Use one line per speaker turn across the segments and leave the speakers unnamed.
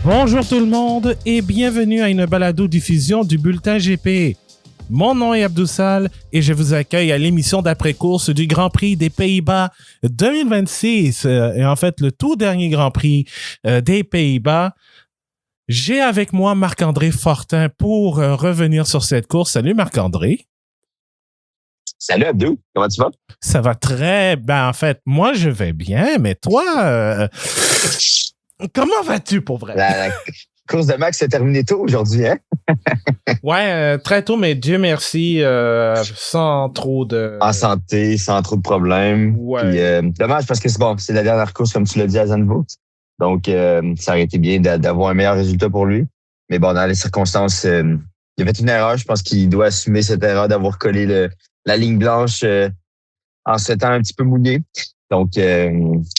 Bonjour tout le monde et bienvenue à une balado-diffusion du Bulletin GP. Mon nom est Abdoussal et je vous accueille à l'émission d'après-course du Grand Prix des Pays-Bas 2026 et en fait le tout dernier Grand Prix des Pays-Bas. J'ai avec moi Marc-André Fortin pour revenir sur cette course. Salut Marc-André.
Salut Abdou, comment tu vas?
Ça va très bien. En fait, moi je vais bien, mais toi, comment vas-tu pour vrai?
La course de Max s'est terminée tôt aujourd'hui, hein?
Ouais, très tôt, mais Dieu merci, sans trop de...
En santé, sans trop de problèmes.
Ouais.
Puis, dommage parce que c'est la dernière course, comme tu l'as dit, à Zandvoort. Donc, ça aurait été bien d'avoir un meilleur résultat pour lui. Mais bon, dans les circonstances, il a fait une erreur. Je pense qu'il doit assumer cette erreur d'avoir collé la ligne blanche en se temps un petit peu mouillé. Donc,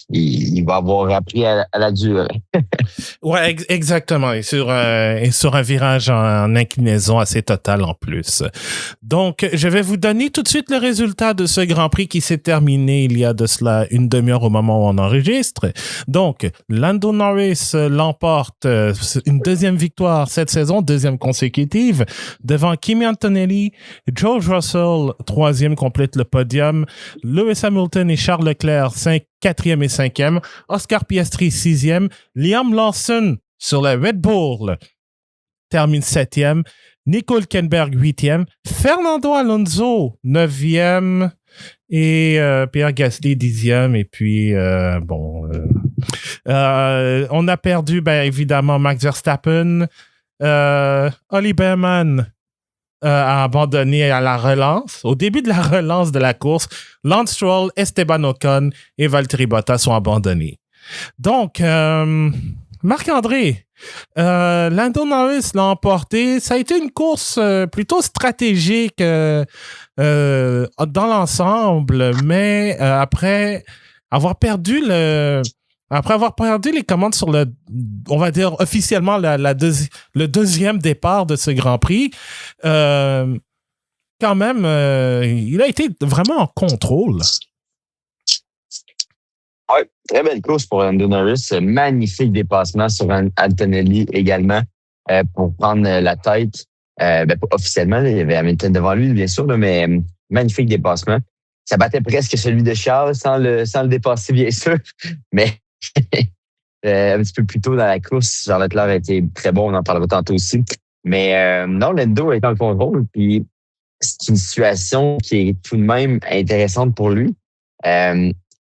il va avoir appris à la dure.
Ouais, exactement. Et sur un virage en inclinaison assez totale en plus. Donc, je vais vous donner tout de suite le résultat de ce Grand Prix qui s'est terminé il y a de cela une demi-heure au moment où on enregistre. Donc, Lando Norris l'emporte une deuxième victoire cette saison, deuxième consécutive, devant Kimi Antonelli. George Russell, troisième, complète le podium. Lewis Hamilton et Charles Leclerc, quatrième et cinquième. Oscar Piastri, sixième. Liam Lawson sur la Red Bull termine septième. Nico Hülkenberg, huitième. Fernando Alonso, neuvième. Et Pierre Gasly, dixième. Et puis, on a perdu, évidemment, Max Verstappen. Ollie Behrman a abandonné à la relance. Au début de la relance de la course, Lance Stroll, Esteban Ocon et Valtteri Bottas sont abandonnés. Donc, Marc-André, Lando Norris l'a emporté. Ça a été une course plutôt stratégique dans l'ensemble, mais après avoir perdu les commandes sur on va dire officiellement le deuxième départ de ce Grand Prix, quand même, il a été vraiment en contrôle.
Oui, très belle course pour Lando Norris. Magnifique dépassement sur Antonelli également pour prendre la tête. Officiellement, il y avait Hamilton devant lui, bien sûr, mais magnifique dépassement. Ça battait presque celui de Charles sans le dépasser, bien sûr. Mais un petit peu plus tôt dans la course, Charles Leclerc a été très bon, on en parlera tantôt aussi. Mais non, Lando est en contrôle, puis c'est une situation qui est tout de même intéressante pour lui.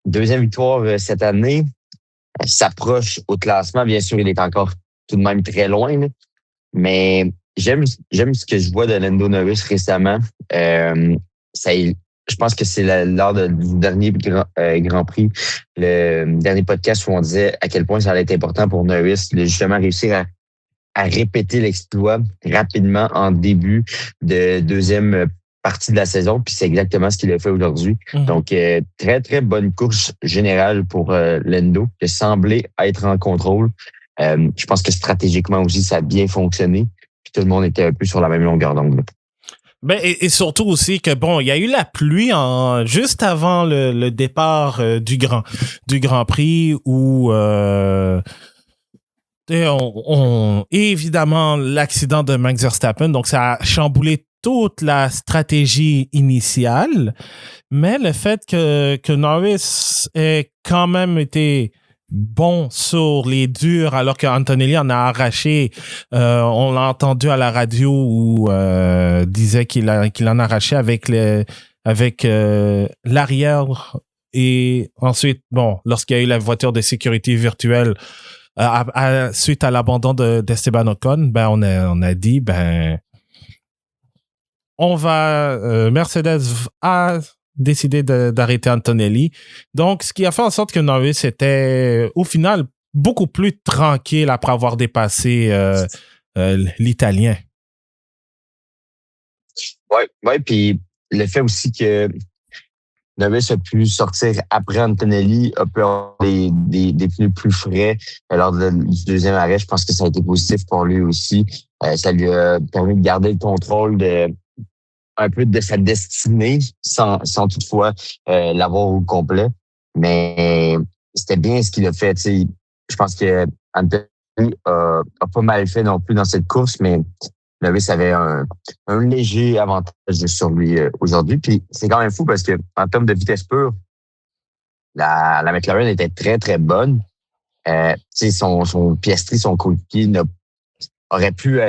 Deuxième victoire cette année, s'approche au classement. Bien sûr, il est encore tout de même très loin, là. Mais j'aime ce que je vois de Lando Norris récemment. Je pense que c'est lors du dernier Grand Prix, le dernier podcast où on disait à quel point ça allait être important pour Norris de justement réussir à répéter l'exploit rapidement en début de deuxième partie de la saison, puis c'est exactement ce qu'il a fait aujourd'hui. Donc, très, très bonne course générale pour Lando, qui semblait être en contrôle. Je pense que stratégiquement aussi, ça a bien fonctionné, puis tout le monde était un peu sur la même longueur d'onde.
Et surtout aussi que, il y a eu la pluie juste avant le départ du Grand Prix où... et évidemment, l'accident de Max Verstappen, donc ça a chamboulé toute la stratégie initiale, mais le fait que Norris ait quand même été bon sur les durs alors qu'Antonelli en a arraché, on l'a entendu à la radio où disait qu'il en a arraché avec l'arrière et ensuite, lorsqu'il y a eu la voiture de sécurité virtuelle, suite à l'abandon d'Esteban Ocon, on a dit, Mercedes a décidé d'arrêter Antonelli. Donc, ce qui a fait en sorte que Norris était, au final, beaucoup plus tranquille après avoir dépassé l'Italien.
Ouais, puis le fait aussi que Norris a pu sortir après Antonelli, a pu avoir des pneus plus frais lors du deuxième arrêt. Je pense que ça a été positif pour lui aussi. Ça lui a permis de garder le contrôle un peu de sa destinée sans toutefois l'avoir au complet. Mais c'était bien ce qu'il a fait. Je pense que a pas mal fait non plus dans cette course, mais Norris avait un léger avantage sur lui aujourd'hui. Puis c'est quand même fou parce que en termes de vitesse pure, la McLaren était très, très bonne. Son Piastri, son coéquipier, aurait pu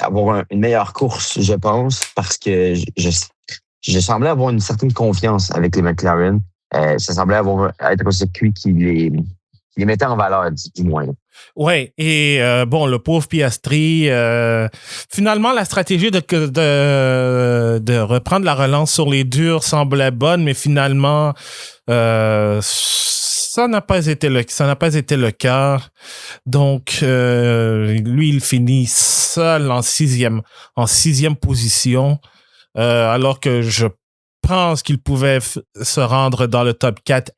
avoir une meilleure course, je pense, parce que je semblais avoir une certaine confiance avec les McLaren. Ça semblait être un circuit qui les mettait en valeur, du moins.
Ouais, et le pauvre Piastri, finalement, la stratégie de reprendre la relance sur les durs semblait bonne, mais finalement, ça n'a pas été le cas. Donc, lui, il finit seul en sixième position, alors que je pense qu'il pouvait se rendre dans le top 4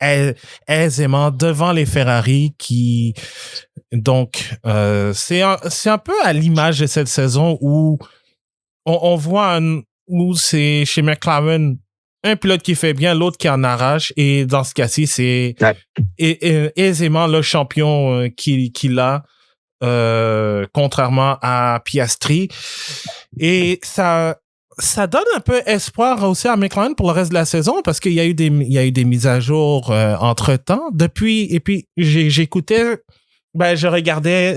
aisément devant les Ferrari qui donc c'est un peu à l'image de cette saison où on voit où c'est chez McLaren un pilote qui fait bien, l'autre qui en arrache, et dans ce cas-ci c'est aisément le champion qu'il a, contrairement à Piastri, et ça donne un peu espoir aussi à McLaren pour le reste de la saison parce qu'il y a eu des mises à jour entre-temps. Et puis j'écoutais, je regardais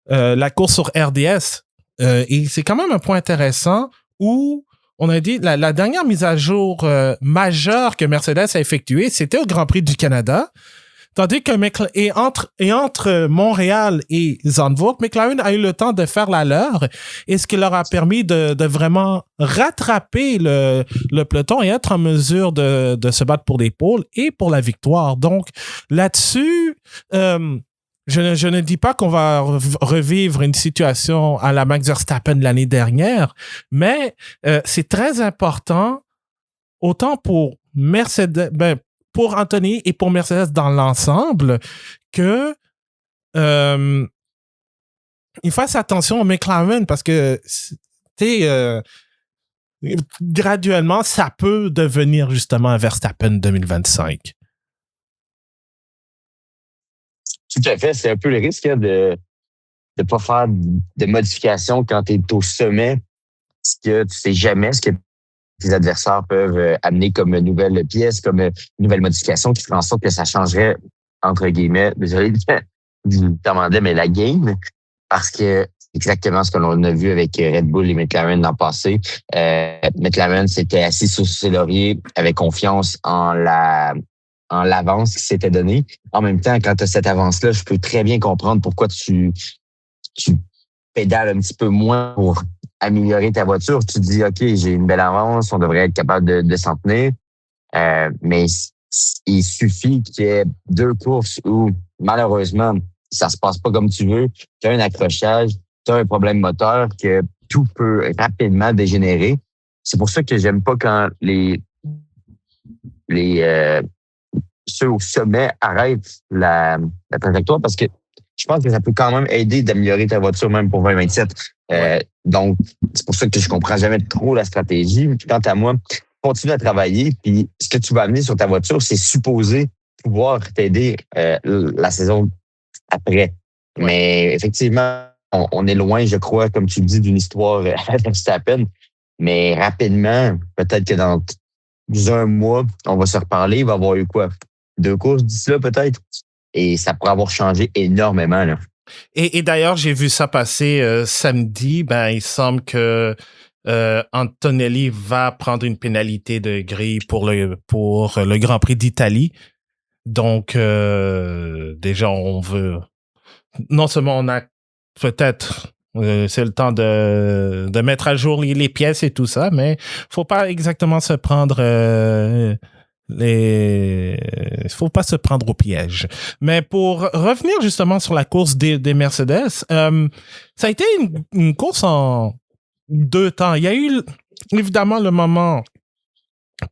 la course sur RDS et c'est quand même un point intéressant où on a dit la dernière mise à jour majeure que Mercedes a effectuée, c'était au Grand Prix du Canada. Tandis que entre Montréal et Zandvoort, McLaren a eu le temps de faire la leur, et ce qui leur a permis de vraiment rattraper le peloton et être en mesure de se battre pour les pôles et pour la victoire. Donc, là-dessus, je ne dis pas qu'on va revivre une situation à la Max Verstappen l'année dernière, mais c'est très important, autant pour Mercedes, pour Anthony et pour Mercedes dans l'ensemble, que ils fassent attention au McLaren parce que graduellement, ça peut devenir justement un Verstappen 2025.
Tout à fait. C'est un peu le risque de ne pas faire de modifications quand tu es au sommet, parce que tu sais jamais ce que tes adversaires peuvent amener comme nouvelle pièce, comme nouvelle modification qui ferait en sorte que ça changerait, entre guillemets, désolé du terme, mais la game, parce que c'est exactement ce que l'on a vu avec Red Bull et McLaren l'an passé. McLaren s'était assis sur ses lauriers, avait confiance en l'avance qui s'était donnée. En même temps, quand tu as cette avance-là, je peux très bien comprendre pourquoi tu pédales un petit peu moins pour améliorer ta voiture. Tu te dis, OK, j'ai une belle avance, on devrait être capable de s'en tenir. Mais il suffit qu'il y ait 2 courses où, malheureusement, ça se passe pas comme tu veux. Tu as un accrochage, tu as un problème moteur, que tout peut rapidement dégénérer. C'est pour ça que j'aime pas quand ceux au sommet arrêtent la trajectoire, parce que je pense que ça peut quand même aider d'améliorer ta voiture même pour 2027. Donc, c'est pour ça que je comprends jamais trop la stratégie. Quant à moi, continue à travailler, puis ce que tu vas amener sur ta voiture, c'est supposé pouvoir t'aider la saison après. Mais effectivement, on est loin, je crois, comme tu le dis, d'une histoire à Verstappen. Mais rapidement, peut-être que dans 1 mois, on va se reparler. Il va y avoir eu quoi? 2 courses d'ici là, peut-être? Et ça pourrait avoir changé énormément, là.
Et d'ailleurs, j'ai vu ça passer samedi. Il semble que Antonelli va prendre une pénalité de grille pour le Grand Prix d'Italie. Donc, déjà, on veut... Non seulement on a peut-être... c'est le temps de mettre à jour les pièces et tout ça, mais faut pas exactement se prendre... il faut pas se prendre au piège. Mais pour revenir justement sur la course des Mercedes, ça a été une course en 2 temps. Il y a eu évidemment le moment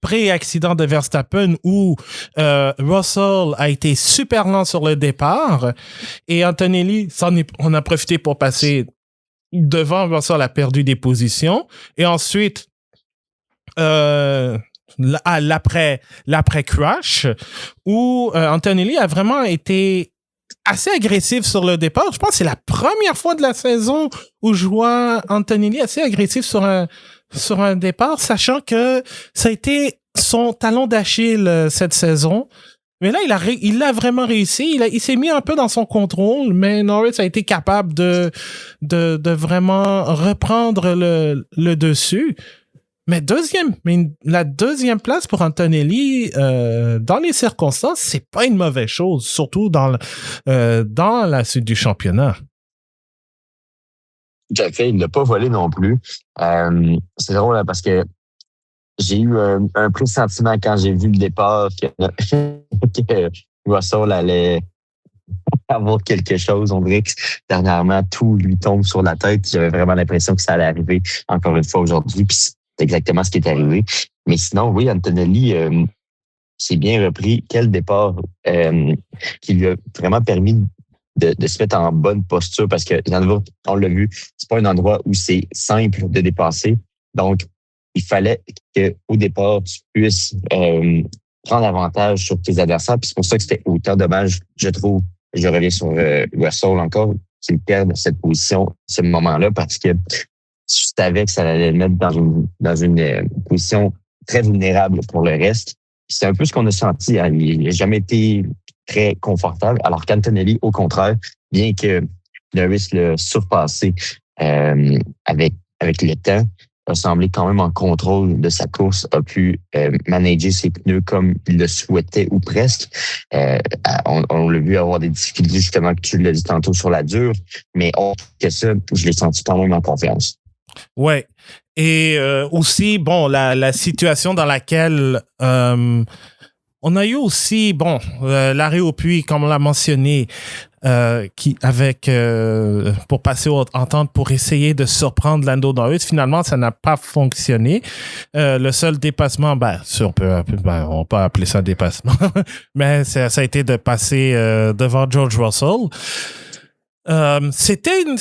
pré-accident de Verstappen où Russell a été super lent sur le départ et Antonelli on a profité pour passer devant. Russell a perdu des positions et ensuite l'après crash où Antonelli a vraiment été assez agressif sur le départ. Je pense que c'est la première fois de la saison où je vois Antonelli assez agressif sur un départ, sachant que ça a été son talon d'Achille cette saison. Mais là, il a vraiment réussi. Il s'est mis un peu dans son contrôle, mais Norris a été capable de vraiment reprendre le dessus. Mais la deuxième place pour Antonelli, dans les circonstances, c'est pas une mauvaise chose, surtout dans la suite du championnat.
Tout à fait, il l'a pas volé non plus. C'est drôle parce que j'ai eu un pressentiment quand j'ai vu le départ que Russell allait avoir quelque chose. On dirait que dernièrement, tout lui tombe sur la tête. J'avais vraiment l'impression que ça allait arriver encore une fois aujourd'hui. Puis c'est exactement ce qui est arrivé. Mais sinon, oui, Antonelli s'est bien repris. Quel départ qui lui a vraiment permis de se mettre en bonne posture parce que on l'a vu, c'est pas un endroit où c'est simple de dépasser. Donc, il fallait qu'au départ, tu puisses prendre avantage sur tes adversaires. Puis c'est pour ça que c'était autant dommage, je trouve. Je reviens sur Russell encore, qu'il perde cette position, ce moment-là, parce que je savais que ça allait le mettre dans une position très vulnérable pour le reste. C'est un peu ce qu'on a senti. Hein. Il n'a jamais été très confortable. Alors qu'Antonelli, au contraire, bien que Norris l'a surpassé avec le temps, a semblé quand même en contrôle de sa course, a pu manager ses pneus comme il le souhaitait ou presque. On l'a vu avoir des difficultés, justement, que tu l'as dit tantôt, sur la dure, mais autre que ça, je l'ai senti quand même en confiance.
Ouais. Et aussi, bon, la situation dans laquelle on a eu aussi, l'arrêt au puits, comme on l'a mentionné, pour passer aux ententes pour essayer de surprendre Lando Norris. Finalement, ça n'a pas fonctionné. Le seul dépassement, on peut appeler ça dépassement, mais ça a été de passer devant George Russell. C'était une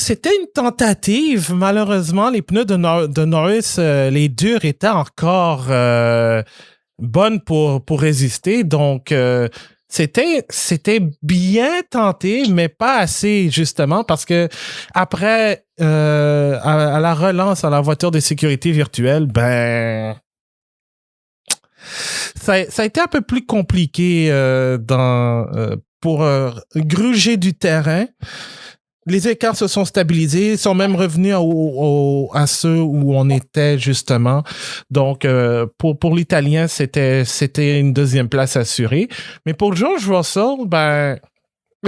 tentative. Malheureusement, les pneus de Norris, les durs étaient encore bonnes pour résister. Donc, c'était bien tenté, mais pas assez, justement, parce que après, à la relance à la voiture de sécurité virtuelle, ça a été un peu plus compliqué pour gruger du terrain. Les écarts se sont stabilisés, sont même revenus à ceux où on était justement. Donc, pour l'Italien, c'était une deuxième place assurée. Mais pour George Russell,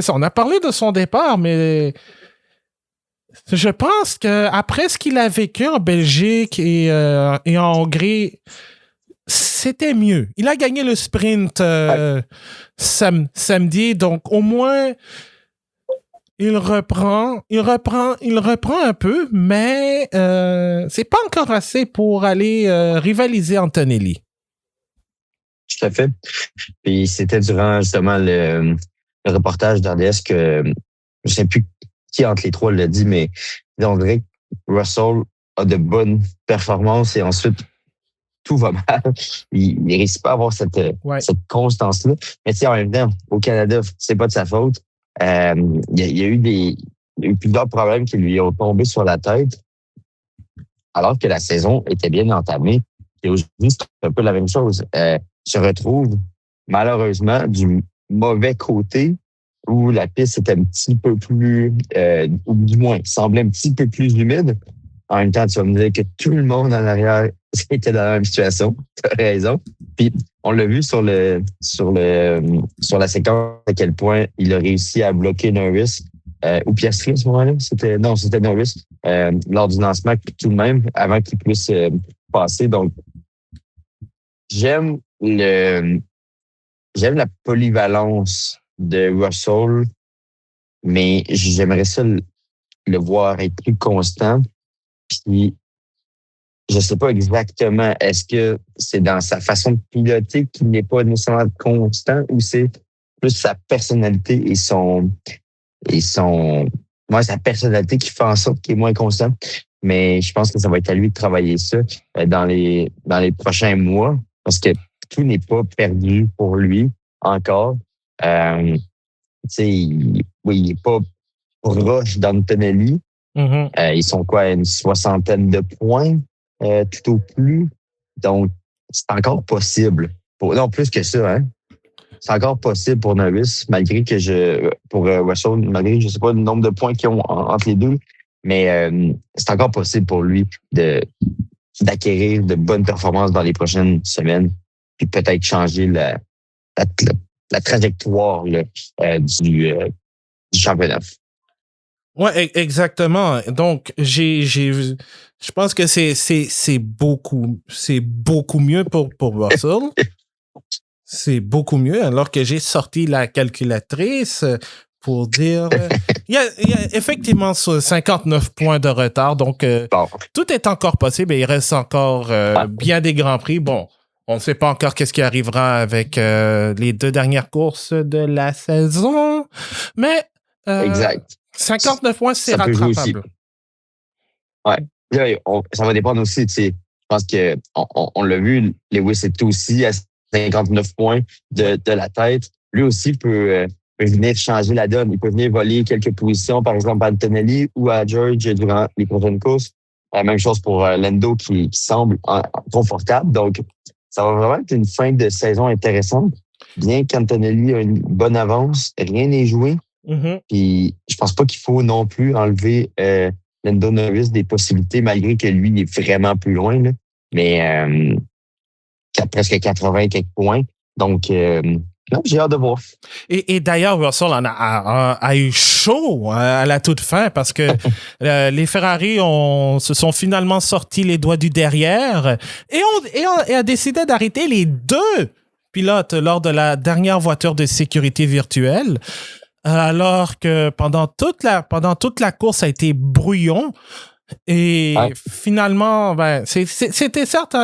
on a parlé de son départ, mais je pense que après ce qu'il a vécu en Belgique et en Hongrie, c'était mieux. Il a gagné le sprint samedi, donc au moins il reprend un peu, mais c'est pas encore assez pour aller rivaliser Antonelli.
Tout à fait. Puis c'était durant justement le reportage d'RDS que je ne sais plus qui entre les trois l'a dit, mais on dirait que Russell a de bonnes performances et ensuite tout va mal. Il ne réussit pas à avoir cette constance-là. Mais en même temps, au Canada, c'est pas de sa faute. Il y a eu plusieurs problèmes qui lui ont tombé sur la tête alors que la saison était bien entamée. Et aujourd'hui, c'est un peu la même chose. Se retrouve malheureusement du mauvais côté où la piste était un petit peu plus, ou du moins semblait un petit peu plus humide. En même temps, tu vas me dire que tout le monde en arrière était dans la même situation. Tu as raison. Puis on l'a vu sur la séquence à quel point il a réussi à bloquer Norris ou Piastri à ce moment-là. C'était Norris lors du lancement tout de même avant qu'il puisse passer. Donc j'aime la polyvalence de Russell, mais j'aimerais ça le voir être plus constant. Puis, je sais pas exactement, est-ce que c'est dans sa façon de piloter qu'il n'est pas nécessairement constant ou c'est plus sa personnalité et sa personnalité qui fait en sorte qu'il est moins constant. Mais je pense que ça va être à lui de travailler ça dans les prochains mois parce que tout n'est pas perdu pour lui encore. Oui, il n'est pas proche d'Antonelli. Ils sont quoi, une 60aine de points, tout au plus. Donc, c'est encore possible. Non, plus que ça, hein. C'est encore possible pour Norris, pour Russell, malgré que je sais pas le nombre de points qu'ils ont entre les deux, mais c'est encore possible pour lui d'acquérir de bonnes performances dans les prochaines semaines, puis peut-être changer la trajectoire là, du championnat.
Ouais, exactement. Donc, je pense que c'est beaucoup mieux pour Russell. C'est beaucoup mieux, alors que j'ai sorti la calculatrice pour dire... Il y a effectivement 59 points de retard, donc tout est encore possible et il reste encore bien des Grands Prix. Bon, on ne sait pas encore qu'est-ce qui arrivera avec les 2 dernières courses de la saison, mais...
Exact.
59 points, c'est rattrapable.
Ouais. Là, ça va dépendre aussi, tu sais. Je pense que on l'a vu, Lewis est aussi à 59 points de la tête. Lui aussi peut venir changer la donne. Il peut venir voler quelques positions, par exemple à Antonelli ou à George durant les prochaines courses. Même chose pour Lando qui semble confortable. Donc, ça va vraiment être une fin de saison intéressante. Bien qu'Antonelli a une bonne avance, rien n'est joué. Puis je pense pas qu'il faut non plus enlever Lando Norris des possibilités, malgré que lui, il est vraiment plus loin. Là. Mais presque 80 quelques points. Donc, non, j'ai hâte de voir.
Et d'ailleurs, Russell a eu chaud à la toute fin parce que les Ferrari se sont finalement sortis les doigts du derrière et a décidé d'arrêter les 2 pilotes lors de la dernière voiture de sécurité virtuelle. Alors que pendant toute la course, ça a été brouillon. Et finalement, c'était certes,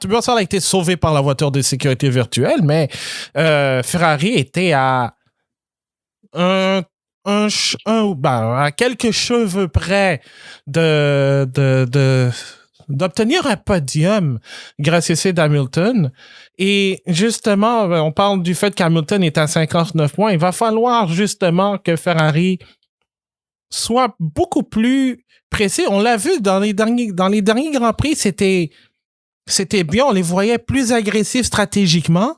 Russell a été sauvé par la voiture de sécurité virtuelle, mais Ferrari était à à quelques cheveux près d'obtenir un podium grâce à Hamilton. Et justement, on parle du fait qu'Hamilton est à 59 points. Il va falloir justement que Ferrari soit beaucoup plus pressé. On l'a vu dans les derniers Grands Prix, c'était bien. On les voyait plus agressifs stratégiquement.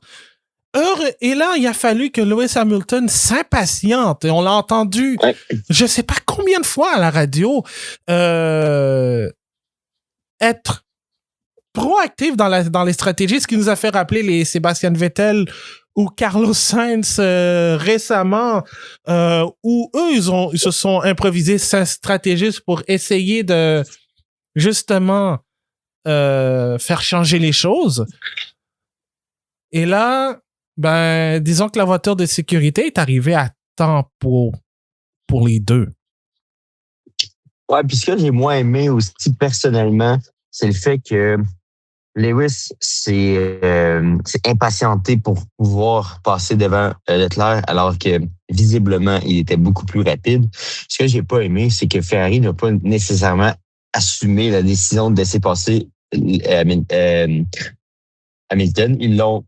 Et là, il a fallu que Lewis Hamilton s'impatiente. Et on l'a entendu, je ne sais pas combien de fois à la radio, être proactif dans les stratégies, ce qui nous a fait rappeler les Sébastien Vettel ou Carlos Sainz récemment, où eux, ils se sont improvisés stratégistes pour essayer de justement faire changer les choses. Et là, disons que la voiture de sécurité est arrivée à temps pour les 2.
Ouais, puis ce que j'ai moins aimé aussi personnellement, c'est le fait que Lewis s'est impatienté pour pouvoir passer devant Leclerc, alors que visiblement, il était beaucoup plus rapide. Ce que j'ai pas aimé, c'est que Ferrari n'a pas nécessairement assumé la décision de laisser passer Hamilton. Ils l'ont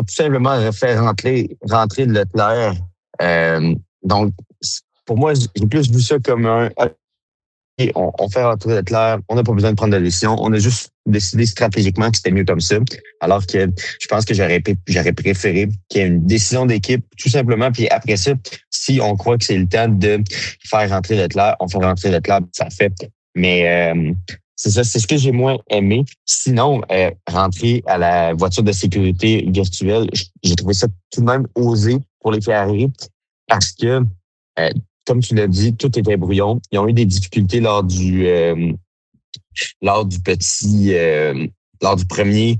tout simplement fait rentrer Leclerc. Donc, pour moi, j'ai plus vu ça comme on fait rentrer Leclerc, on n'a pas besoin de prendre de décision, on a juste décidé stratégiquement que c'était mieux comme ça. Alors que je pense que j'aurais préféré qu'il y ait une décision d'équipe, tout simplement, puis après ça, si on croit que c'est le temps de faire rentrer Leclerc, on fait rentrer Leclerc, ça fait. Mais c'est ça, c'est ce que j'ai moins aimé. Sinon, rentrer à la voiture de sécurité virtuelle, j'ai trouvé ça tout de même osé pour les Ferrari parce que comme tu l'as dit, tout était brouillon. Ils ont eu des difficultés lors du premier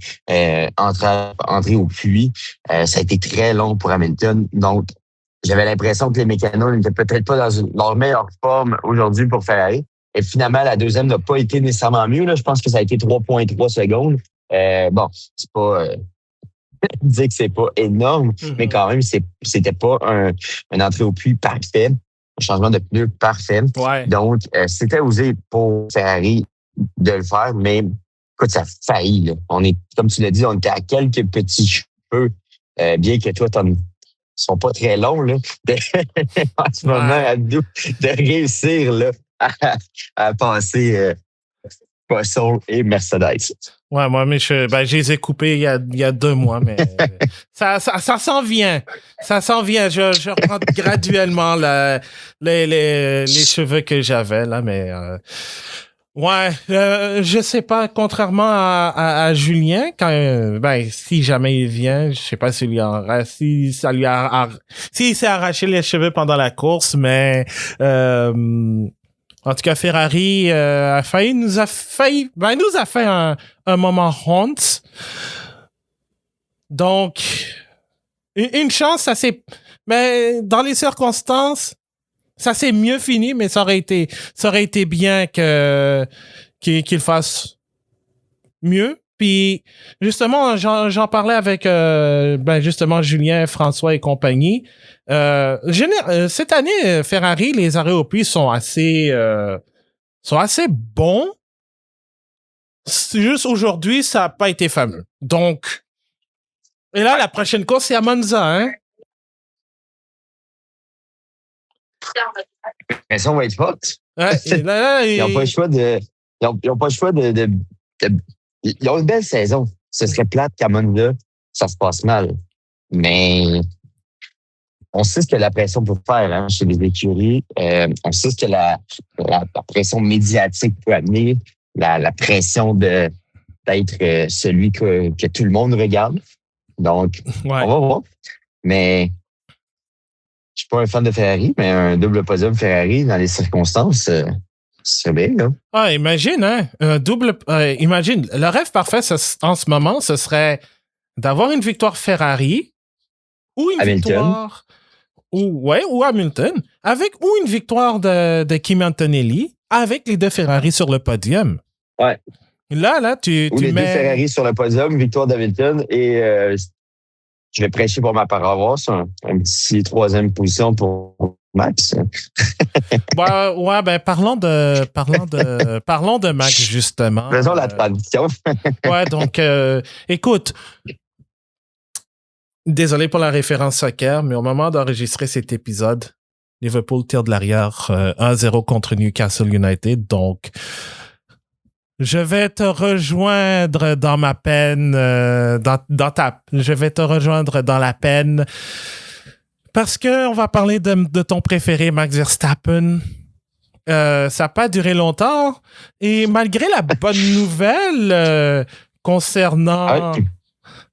entrée au puits. Ça a été très long pour Hamilton. Donc, j'avais l'impression que les mécanos n'étaient peut-être pas dans leur meilleure forme aujourd'hui pour Ferrari. Et finalement, la deuxième n'a pas été nécessairement mieux. Là. Je pense que ça a été 3,3 secondes. Bon, c'est pas... dire que c'est pas énorme, mais quand même, c'était pas un entrée au puits parfait. Un changement de pneu parfait.
Ouais.
Donc, c'était osé pour Ferrari de le faire, mais écoute, ça a failli. Là. On est, comme tu l'as dit, on était à quelques petits cheveux, bien que toi, sont pas très longs là, en ce moment à nous de réussir là, à passer Russell et Mercedes.
Ouais, moi, mais je les ai coupés il y a 2 mois, mais ça s'en vient. Ça s'en vient. Je reprends graduellement les cheveux que j'avais, là, mais ouais, je sais pas, contrairement à Julien, quand si jamais il vient, je sais pas s'il lui s'il s'est arraché les cheveux pendant la course, mais en tout cas, Ferrari nous a fait un moment honte. Donc, une chance, mais dans les circonstances, ça s'est mieux fini, mais ça aurait été bien qu'il fasse mieux. Puis, justement, j'en parlais avec, justement, Julien, François et compagnie. Cette année, Ferrari, les arrêts au puits sont assez bons. C'est juste aujourd'hui, ça n'a pas été fameux. Donc, et là, la prochaine course, c'est à Monza, hein?
Mais ça, on va être forte.
Ouais,
ils n'ont pas le choix ils ont pas le choix ils ont une belle saison. Ce serait plate qu'à Monza, ça se passe mal. Mais on sait ce que la pression peut faire hein, chez les écuries. On sait ce que la pression médiatique peut amener. La pression d'être celui que tout le monde regarde. Donc, on va voir. Mais je suis pas un fan de Ferrari, mais un double podium Ferrari dans les circonstances, c'est bien, là.
Ah, imagine, hein? Imagine, le rêve parfait en ce moment, ce serait d'avoir une victoire Ferrari ou une victoire. Ou Hamilton, ou une victoire de Kimi Antonelli avec les 2 Ferrari sur le podium.
Ouais.
Là, tu
les
mets
2 Ferrari sur le podium, victoire d'Hamilton et je vais prêcher pour ma paroisse, un petit 3e position pour Max.
Parlons de Max, justement.
Faisons la tradition.
Donc, écoute, désolé pour la référence soccer, mais au moment d'enregistrer cet épisode, Liverpool tire de l'arrière 1-0 contre Newcastle United. Donc, je vais te rejoindre dans ma peine, je vais te rejoindre dans la peine parce que on va parler de ton préféré, Max Verstappen. Ça n'a pas duré longtemps et malgré la bonne nouvelle concernant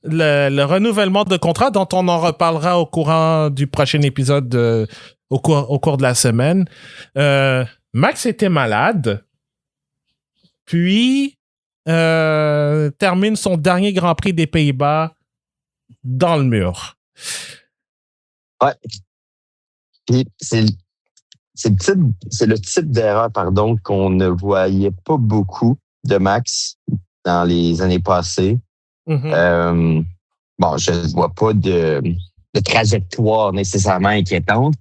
le renouvellement de contrat dont on en reparlera au courant du prochain épisode au cours de la semaine, Max était malade. Puis, termine son dernier Grand Prix des Pays-Bas dans le mur.
Ouais. Puis, c'est le type d'erreur, qu'on ne voyait pas beaucoup de Max dans les années passées. Mm-hmm. Je ne vois pas de trajectoire nécessairement inquiétante,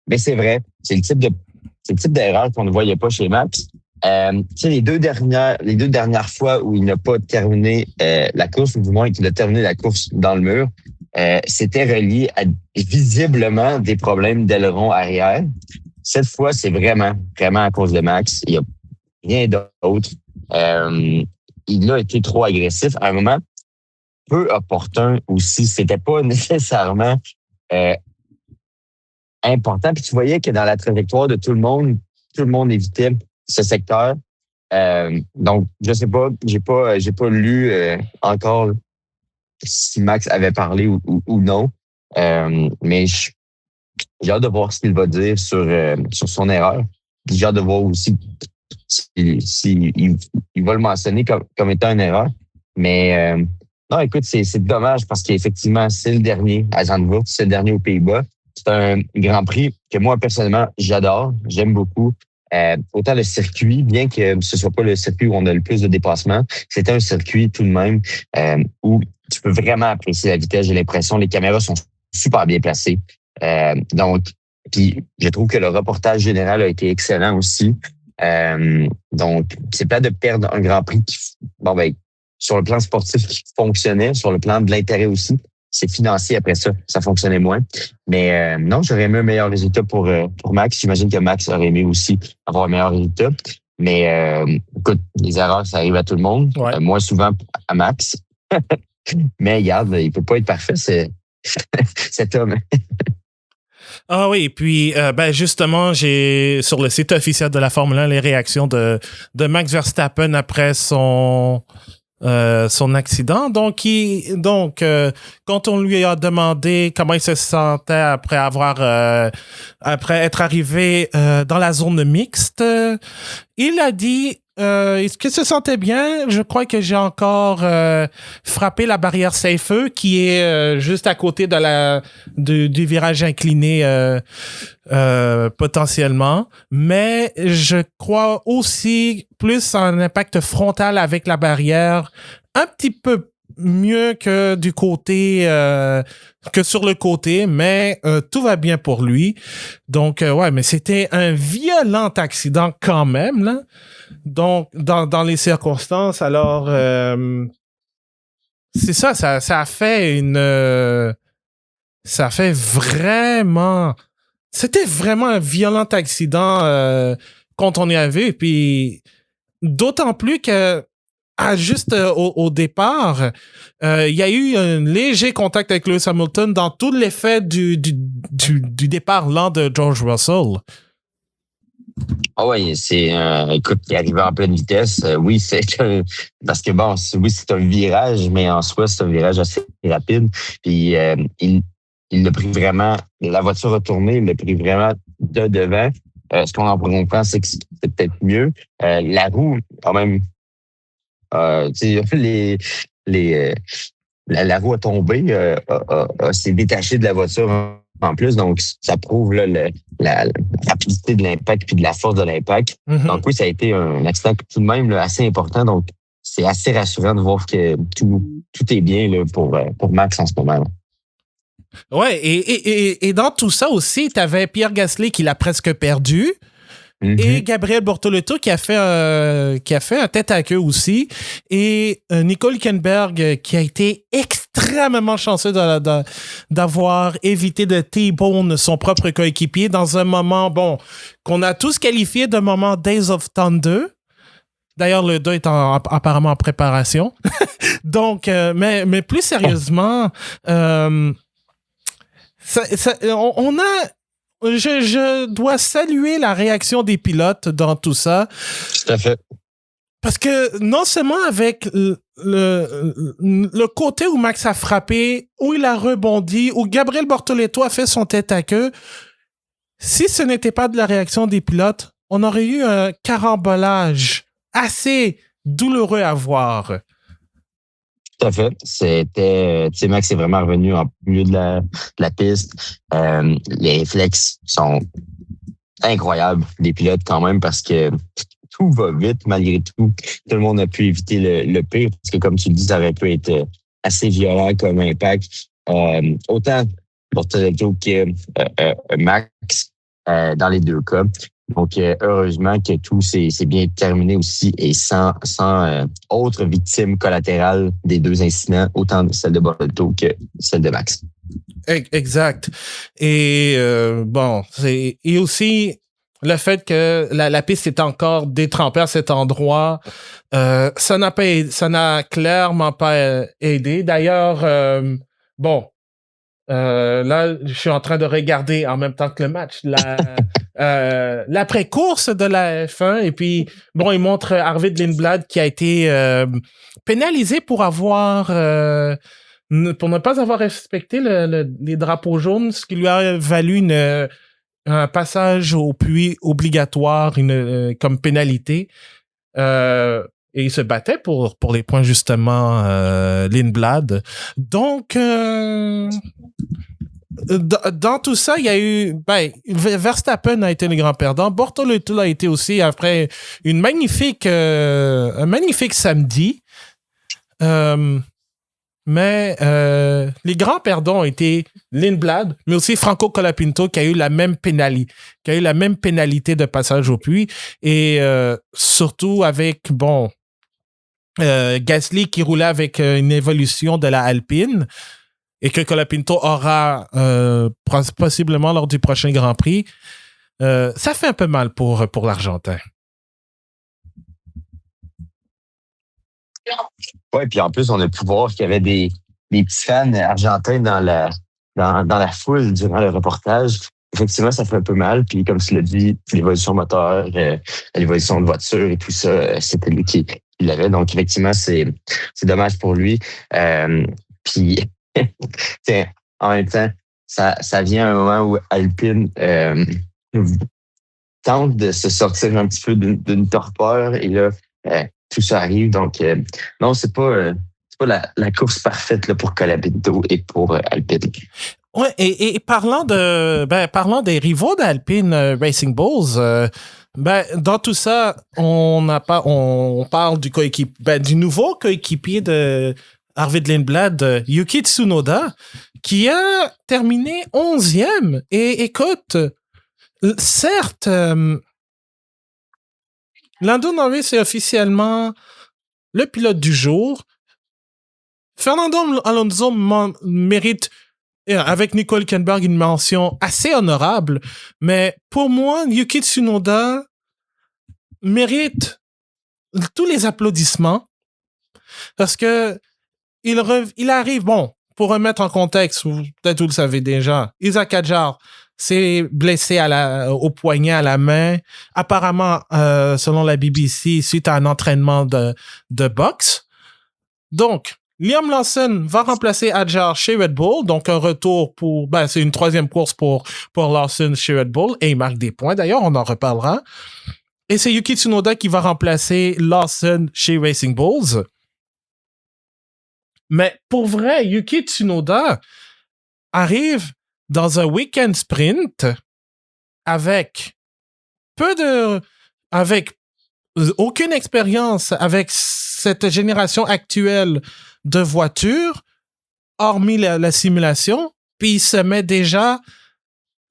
mais c'est vrai, c'est le type d'erreur qu'on ne voyait pas chez Max. Les deux dernières fois où il n'a pas terminé la course, ou du moins qu'il a terminé la course dans le mur, c'était relié à visiblement des problèmes d'aileron arrière. Cette fois, c'est vraiment, vraiment à cause de Max. Il n'y a rien d'autre. Il a été trop agressif. À un moment, peu opportun aussi. C'était pas nécessairement important. Puis tu voyais que dans la trajectoire de tout le monde évitait ce secteur. Donc, je sais pas, j'ai pas lu encore si Max avait parlé ou non. Mais j'ai hâte de voir ce qu'il va dire sur son erreur. Puis j'ai hâte de voir aussi si il va le mentionner comme étant une erreur. Mais non, écoute, c'est dommage parce qu'effectivement, c'est le dernier à Zandvoort, c'est le dernier aux Pays-Bas. C'est un Grand Prix que moi, personnellement, j'adore. J'aime beaucoup. Autant le circuit, bien que ce soit pas le circuit où on a le plus de dépassements, c'est un circuit tout de même où tu peux vraiment apprécier la vitesse. J'ai l'impression les caméras sont super bien placées. Donc, puis je trouve que le reportage général a été excellent aussi. Donc, c'est pas de perdre un Grand Prix qui, sur le plan sportif qui fonctionnait, sur le plan de l'intérêt aussi, c'est financier après ça. Ça fonctionnait moins. Mais non, j'aurais aimé un meilleur résultat pour Max. J'imagine que Max aurait aimé aussi avoir un meilleur résultat. Mais écoute, les erreurs, ça arrive à tout le monde.
Ouais.
Moins souvent à Max. Mais regarde, il peut pas être parfait, cet homme.
Ah oui, puis justement, j'ai sur le site officiel de la Formule 1 les réactions de Max Verstappen après son accident. Donc, quand on lui a demandé comment il se sentait après être arrivé dans la zone mixte, il a dit est-ce qu'il se sentait bien? Je crois que j'ai encore frappé la barrière safe qui est juste à côté du virage incliné potentiellement. Mais je crois aussi plus en un impact frontal avec la barrière, un petit peu mieux que du côté que sur le côté, mais tout va bien pour lui. Donc ouais, mais c'était un violent accident quand même là. Donc dans les circonstances, alors c'est ça a fait ça a fait vraiment, c'était vraiment un violent accident quand on y avait, puis d'autant plus que juste au départ, il y a eu un léger contact avec Lewis Hamilton dans tout l'effet du départ lent de George Russell.
Ah oui, écoute, il est arrivé en pleine vitesse. Oui, parce que bon, oui, c'est un virage, mais en soi, c'est un virage assez rapide. Puis il l'a pris vraiment, la voiture a tourné, il l'a pris vraiment de devant. Ce qu'on en comprend, c'est que c'est peut-être mieux. La roue, quand même, tu sais, la roue a tombé, s'est détachée de la voiture en plus, donc ça prouve là, la rapidité de l'impact puis de la force de l'impact.
Mm-hmm.
Donc oui, ça a été un accident tout de même là, assez important, donc c'est assez rassurant de voir que tout est bien là, pour Max en ce moment. Là.
Ouais, et dans tout ça aussi, t'avais Pierre Gasly qui l'a presque perdu.
Mm-hmm.
Et Gabriel Bortoleto qui a fait un tête à queue aussi, et Nico Hülkenberg qui a été extrêmement chanceux d'avoir évité de T-bone son propre coéquipier dans un moment qu'on a tous qualifié de moment Days of Thunder. D'ailleurs, le 2 est apparemment en préparation. Donc, mais plus sérieusement, on a... Je dois saluer la réaction des pilotes dans tout ça.
Tout à fait.
Parce que non seulement avec le côté où Max a frappé, où il a rebondi, où Gabriel Bortoleto a fait son tête à queue, si ce n'était pas de la réaction des pilotes, on aurait eu un carambolage assez douloureux à voir.
Tout à fait. C'était, tu sais, Max est vraiment revenu en milieu de la piste. Les réflexes sont incroyables des pilotes quand même parce que tout va vite malgré tout. Tout le monde a pu éviter le pire parce que comme tu le dis, ça aurait pu être assez violent comme impact. Autant pour Toretto que Max dans les deux cas. Donc, heureusement que tout s'est bien terminé aussi et sans autres victimes collatérales des deux incidents, autant celle de Bortoleto que celle de Max.
Exact. Et et aussi le fait que la piste est encore détrempée à cet endroit, ça n'a clairement pas aidé. D'ailleurs, là, je suis en train de regarder en même temps que le match l'après-course de la F1 et puis il montre Arvid Lindblad qui a été pénalisé pour ne pas avoir respecté les drapeaux jaunes, ce qui lui a valu un passage au puits obligatoire comme pénalité. Et il se battait pour les points, justement, Lindblad. Donc, dans tout ça, il y a eu... Verstappen a été le grand perdant. Bortoleto a été aussi, après un magnifique samedi. Mais les grands perdants ont été Lindblad, mais aussi Franco Colapinto qui a eu la même pénalité de passage au puits. Et surtout avec, Gasly qui roulait avec une évolution de la Alpine. et que Colapinto aura possiblement lors du prochain Grand Prix, ça fait un peu mal pour l'Argentin.
Ouais, puis en plus, on a pu voir qu'il y avait des petits fans argentins dans la foule durant le reportage. Effectivement, ça fait un peu mal. Puis comme tu l'as dit, l'évolution moteur, l'évolution de voiture et tout ça, c'était lui qui l'avait. Donc effectivement, c'est dommage pour lui. Puis tiens, en même temps, ça vient à un moment où Alpine tente de se sortir un petit peu d'une torpeur et là, tout ça arrive. Donc non, c'est pas la course parfaite là, pour Colapinto et pour Alpine.
Ouais, et parlant des rivaux d'Alpine Racing Bulls, dans tout ça, on parle du nouveau coéquipier de Arvid Lindblad, Yuki Tsunoda, qui a terminé 11e. Et écoute, certes, Lando Norris est officiellement le pilote du jour. Fernando Alonso mérite, avec Nico Hülkenberg, une mention assez honorable, mais pour moi, Yuki Tsunoda mérite tous les applaudissements parce que il arrive, bon, pour remettre en contexte, peut-être vous le savez déjà, Isaac Hadjar s'est blessé au poignet, à la main, apparemment, selon la BBC, suite à un entraînement de boxe. Donc, Liam Lawson va remplacer Hadjar chez Red Bull, donc un retour c'est une 3e course pour Lawson chez Red Bull, et il marque des points, d'ailleurs, on en reparlera. Et c'est Yuki Tsunoda qui va remplacer Lawson chez Racing Bulls. Mais pour vrai, Yuki Tsunoda arrive dans un week-end sprint avec aucune expérience avec cette génération actuelle de voitures, hormis la simulation, puis il se met déjà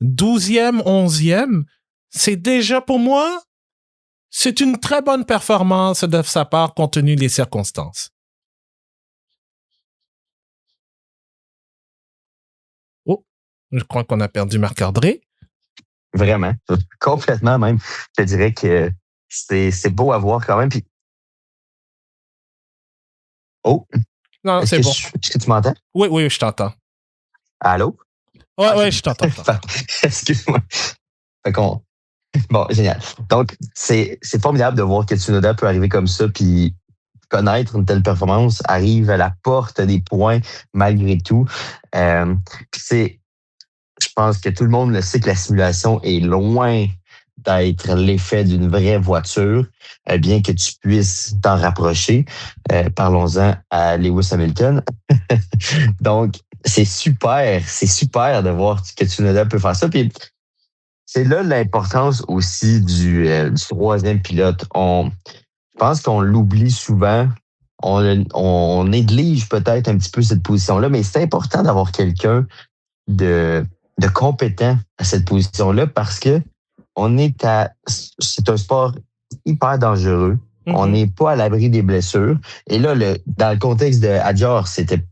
12e, 11e. C'est déjà, pour moi, c'est une très bonne performance de sa part compte tenu des circonstances. Oh, je crois qu'on a perdu Marc-André.
Vraiment, complètement même. Je te dirais que c'est beau à voir quand même. Puis... Oh!
Non, c'est bon.
Est-ce que tu m'entends?
Oui, je t'entends.
Allô?
Ouais, je t'entends.
Excuse-moi. Bon, génial. Donc, c'est formidable de voir que Tsunoda peut arriver comme ça, puis connaître une telle performance, arrive à la porte des points malgré tout. Puis je pense que tout le monde le sait que la simulation est loin d'être l'effet d'une vraie voiture, bien que tu puisses t'en rapprocher. Parlons-en à Lewis Hamilton. Donc, c'est super de voir que Tsunoda peut faire ça. Puis, c'est là l'importance aussi du 3e pilote. Je pense qu'on l'oublie souvent. On néglige peut-être un petit peu cette position-là, mais c'est important d'avoir quelqu'un de compétent à cette position-là parce que c'est un sport hyper dangereux. Mm-hmm. On n'est pas à l'abri des blessures. Et là, dans le contexte de Hadjar, c'était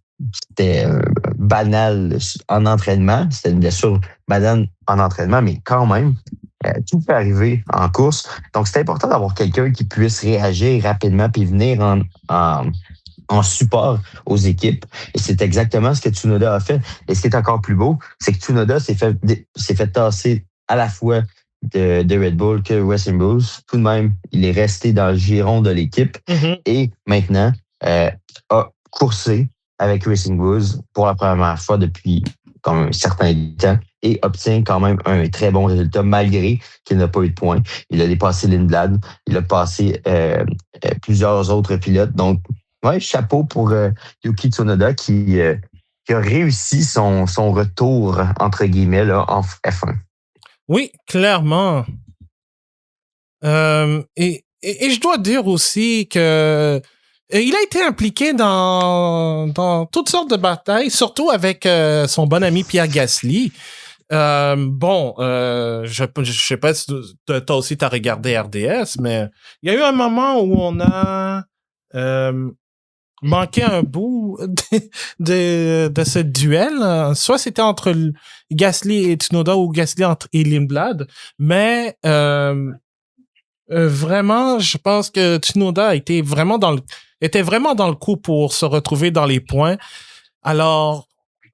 banal en entraînement. C'était une blessure banale en entraînement, mais quand même, tout peut arriver en course. Donc, c'est important d'avoir quelqu'un qui puisse réagir rapidement puis venir en support aux équipes. Et c'est exactement ce que Tsunoda a fait. Et ce qui est encore plus beau, c'est que Tsunoda s'est fait tasser à la fois de Red Bull que Racing Bulls. Tout de même, il est resté dans le giron de l'équipe et maintenant a coursé avec Racing Bulls pour la première fois depuis un certain temps et obtient quand même un très bon résultat malgré qu'il n'a pas eu de points. Il a dépassé Lindblad, il a passé plusieurs autres pilotes. Donc, ouais, chapeau pour Yuki Tsunoda qui a réussi son retour, entre guillemets, là, en F1.
Oui, clairement. Et je dois dire aussi que il a été impliqué dans toutes sortes de batailles, surtout avec son bon ami Pierre Gasly. Je sais pas si toi aussi t'as regardé RDS, mais il y a eu un moment où on a manqué un bout de ce duel. Soit c'était entre Gasly et Tsunoda ou Gasly et Lindblad, mais vraiment, je pense que Tsunoda était vraiment dans le coup pour se retrouver dans les points. Alors,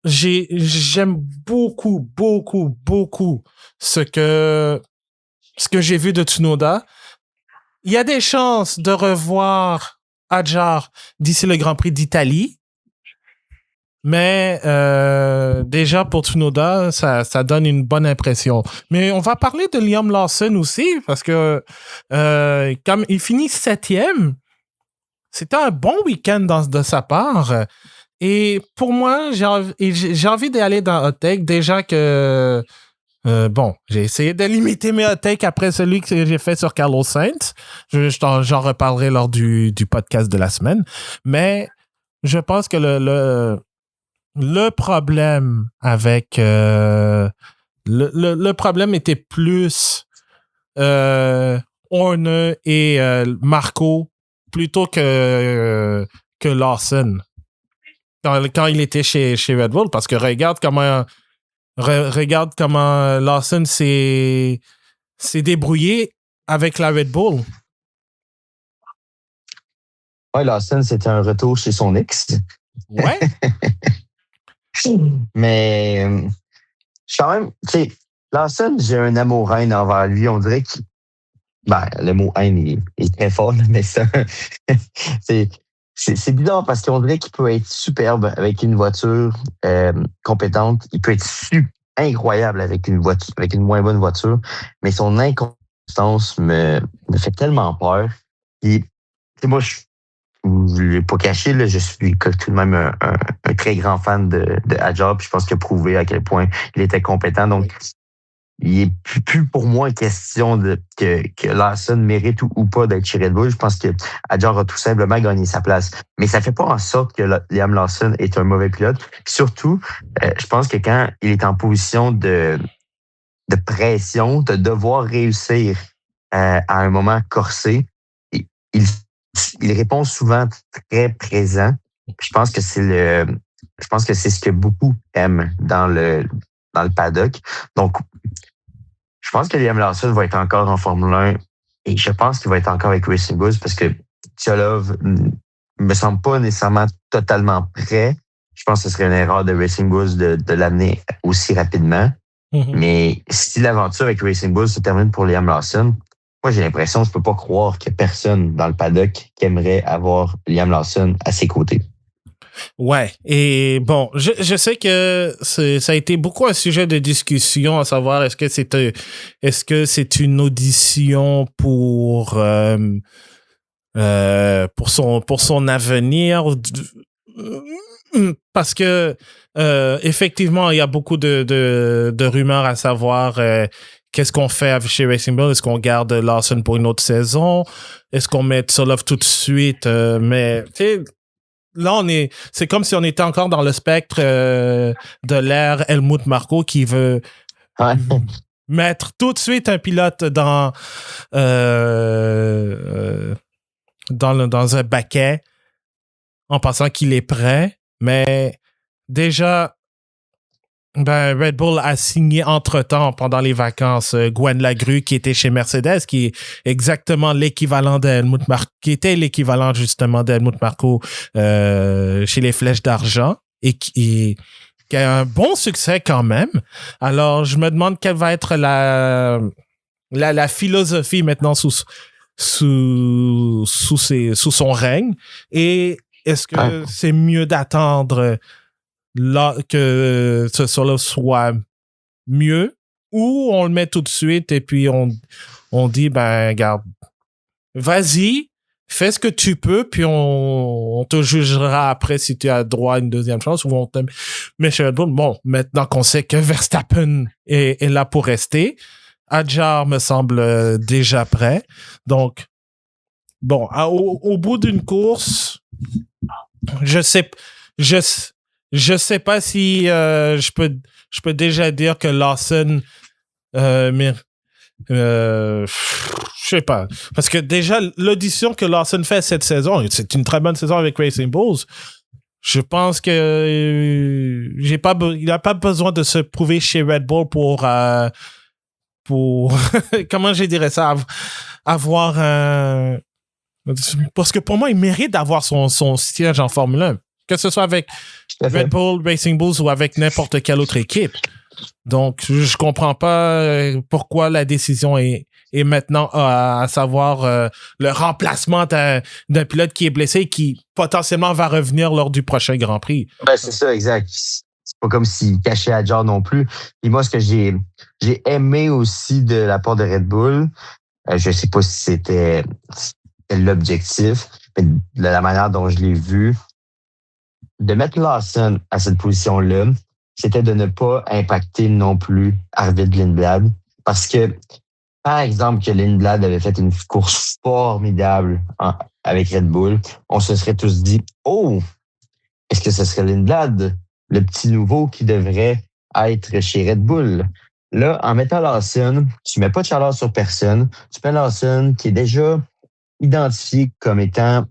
j'aime beaucoup, beaucoup, beaucoup ce que j'ai vu de Tsunoda. Il y a des chances de revoir Hadjar d'ici le Grand Prix d'Italie. Mais déjà pour Tsunoda, ça donne une bonne impression. Mais on va parler de Liam Lawson aussi, parce que comme il finit 7e, c'était un bon week-end de sa part. Et pour moi, j'ai envie d'aller dans Hot Take. Déjà que, j'ai essayé de limiter mes Hot Take après celui que j'ai fait sur Carlos Sainz. J'en reparlerai lors du podcast de la semaine. Mais je pense que le problème avec... le problème était plus Horner et Marco plutôt que Lawson. Quand il était chez Red Bull, parce que regarde comment Lawson s'est débrouillé avec la Red Bull.
Ouais, Lawson, c'était un retour chez son ex.
Ouais.
Mais je suis quand même, tu sais, Lawson, j'ai un amour-haine envers lui. On dirait que le mot haine est très fort, là, mais ça, c'est bizarre parce qu'on dirait qu'il peut être superbe avec une voiture compétente. Il peut être incroyable avec une voiture, avec une moins bonne voiture, mais son inconstance me fait tellement peur. Et moi, je ne l'ai pas caché, là, je suis tout de même un très grand fan de Hadjar. Je pense qu'il a prouvé à quel point il était compétent. Donc, il est plus pour moi question que Lawson mérite ou pas d'être chez Red Bull. Je pense que Hadjar a tout simplement gagné sa place. Mais ça fait pas en sorte que Liam Lawson est un mauvais pilote. Puis surtout, je pense que quand il est en position de pression, de devoir réussir à un moment corsé, il répond souvent très présent. Je pense que c'est ce que beaucoup aiment dans le paddock. Donc, je pense que Liam Lawson va être encore en Formule 1 et je pense qu'il va être encore avec Racing Bulls parce que Tcholov me semble pas nécessairement totalement prêt. Je pense que ce serait une erreur de Racing Bulls de l'amener aussi rapidement. Mm-hmm. Mais si l'aventure avec Racing Bulls se termine pour Liam Lawson, moi j'ai l'impression, je peux pas croire qu'il y a personne dans le paddock qui aimerait avoir Liam Lawson à ses côtés.
Ouais, et bon, je sais que ça a été beaucoup un sujet de discussion, à savoir est-ce que c'est une audition pour son avenir, parce que effectivement il y a beaucoup de rumeurs à savoir qu'est-ce qu'on fait chez Racing Bull. Est-ce qu'on garde Lawson pour une autre saison? Est-ce qu'on met Tsolov tout de suite? Mais tu sais, là, c'est comme si on était encore dans le spectre de l'ère Helmut Marko qui veut mettre tout de suite un pilote dans un baquet en pensant qu'il est prêt. Mais déjà, Red Bull a signé entre-temps, pendant les vacances, Gwen Lagrue, qui était chez Mercedes, qui est exactement l'équivalent d'Helmut Marko, qui était l'équivalent justement d'Helmut Marko chez les Flèches d'Argent, et qui a un bon succès quand même. Alors, je me demande quelle va être la philosophie maintenant sous son règne, et est-ce que c'est mieux d'attendre là que ce soit mieux, ou on le met tout de suite et puis on dit regarde, vas-y, fais ce que tu peux, puis on te jugera après si tu as droit à une deuxième chance, ou on t'aime. Mais bon, maintenant qu'on sait que Verstappen est là pour rester, Hadjar me semble déjà prêt. Donc bon, au bout d'une course, je sais pas si je peux déjà dire que Lawson je sais pas. Parce que déjà, l'audition que Lawson fait cette saison, c'est une très bonne saison avec Racing Bulls. Je pense que il n'a pas besoin de se prouver chez Red Bull pour comment je dirais ça, avoir un... Parce que pour moi, il mérite d'avoir son siège en Formule 1. Que ce soit avec Red Bull, Racing Bulls ou avec n'importe quelle autre équipe. Donc, je comprends pas pourquoi la décision est maintenant à savoir le remplacement d'un pilote qui est blessé et qui potentiellement va revenir lors du prochain Grand Prix.
Ben, c'est ça, exact. C'est pas comme s'il cachait à John non plus. Et moi, ce que j'ai aimé aussi de la part de Red Bull, je sais pas si c'était l'objectif, mais de la manière dont je l'ai vu, de mettre Lawson à cette position-là, c'était de ne pas impacter non plus Arvid Lindblad. Parce que, par exemple, que Lindblad avait fait une course formidable avec Red Bull, on se serait tous dit, oh, est-ce que ce serait Lindblad, le petit nouveau qui devrait être chez Red Bull? Là, en mettant Lawson, tu mets pas de chaleur sur personne. Tu mets Lawson qui est déjà identifié comme étant,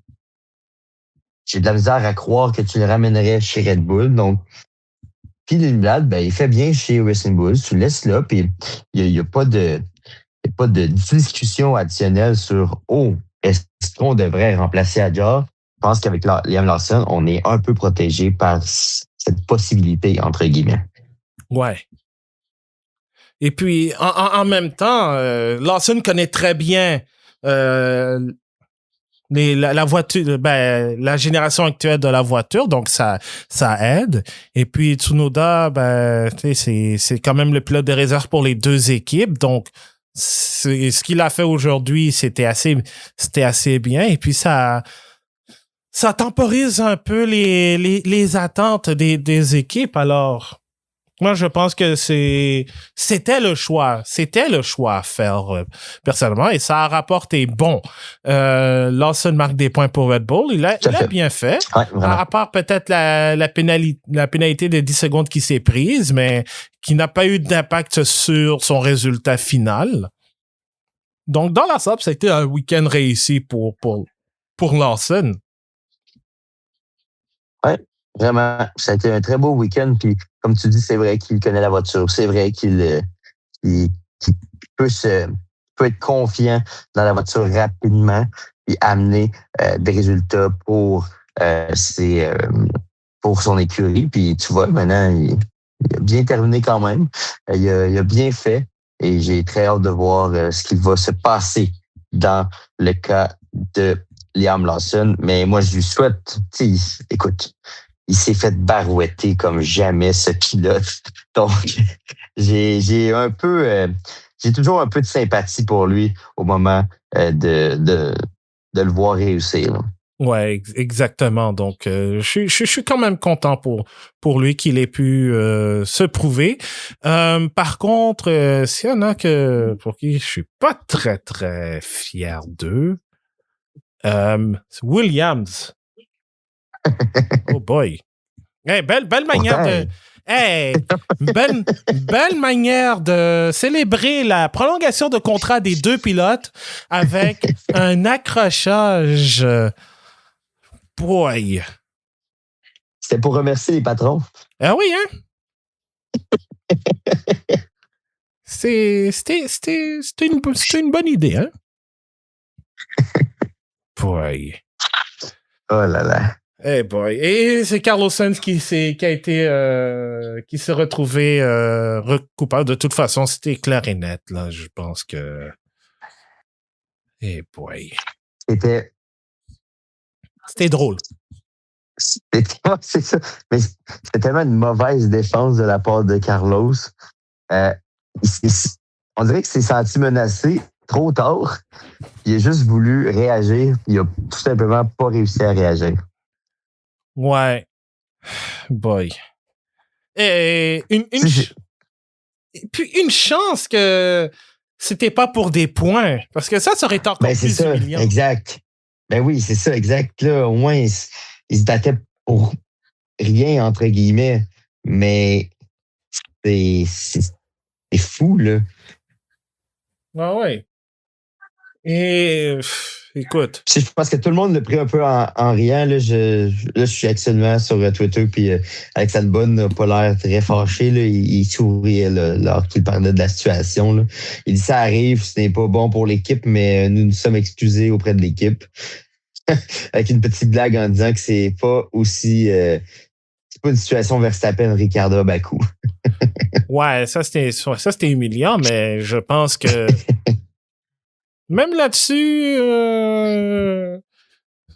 j'ai de la misère à croire que tu le ramènerais chez Red Bull. Donc, puis Lindblad, ben, il fait bien chez Racing Bulls. Tu le laisses là, puis il y a pas de discussion additionnelle sur, oh, est-ce qu'on devrait remplacer Adjar? Je pense qu'avec Liam Lawson, on est un peu protégé par cette possibilité, entre guillemets.
Ouais. Et puis, en même temps, Lawson connaît très bien la voiture, la génération actuelle de la voiture, donc ça aide. Et puis Tsunoda, c'est quand même le pilote de réserve pour les deux équipes, donc ce qu'il a fait aujourd'hui, c'était assez bien. Et puis ça temporise un peu les attentes des équipes. Alors, moi, je pense que c'était le choix à faire, personnellement, et ça a rapporté bon. Lawson marque des points pour Red Bull. Il a bien fait.
Ouais,
à part peut-être la pénalité de 10 secondes qui s'est prise, mais qui n'a pas eu d'impact sur son résultat final. Donc, dans la SAP, ça a été un week-end réussi pour Lawson.
Ouais, vraiment. Ça a été un très beau week-end. Puis, comme tu dis, c'est vrai qu'il connaît la voiture. C'est vrai qu'il peut être confiant dans la voiture rapidement et amener des résultats pour son écurie. Puis, tu vois, maintenant, il a bien terminé quand même. Il a bien fait. Et j'ai très hâte de voir ce qui va se passer dans le cas de Liam Lawson. Mais moi, je lui souhaite, écoute, il s'est fait barouetter comme jamais, ce pilote. Donc, j'ai toujours un peu de sympathie pour lui au moment de le voir réussir. Là.
Ouais, exactement. Donc, je suis quand même content pour lui qu'il ait pu se prouver. Par contre, s'il y en a pour qui je suis pas très, très fier d'eux, Williams. Oh boy. Hey, belle manière de... Hey, belle manière de célébrer la prolongation de contrat des deux pilotes avec un accrochage. Boy.
C'était pour remercier les patrons.
Ah oui, hein? C'était une bonne idée, hein? Boy.
Oh là là.
Hey boy. Et c'est Carlos Sainz qui s'est retrouvé coupable. De toute façon, c'était clair et net, là. Je pense que... Hey boy. C'était drôle.
C'est ça. Mais c'était tellement une mauvaise défense de la part de Carlos. On dirait que s'est senti menacé trop tard. Il a juste voulu réagir. Il a tout simplement pas réussi à réagir.
Ouais. Boy. Et puis une chance que c'était pas pour des points. Parce que ça aurait été encore plus humiliant.
Exact. Ben oui, c'est ça, exact. Là, au moins, il se battait pour rien, entre guillemets. Mais c'est fou, là.
Ah ouais. Et écoute.
Je pense que tout le monde l'a pris un peu en riant. Là, je suis actuellement sur Twitter, puis Alexandre Bonne n'a pas l'air très fâché. Là. Il souriait là, alors qu'il parlait de la situation. Là. Il dit ça arrive, ce n'est pas bon pour l'équipe, mais nous nous sommes excusés auprès de l'équipe. Avec une petite blague en disant que c'est pas aussi c'est pas une situation Verstappen-Ricardo Baku.
Ouais, ça c'était humiliant, mais je pense que même là-dessus,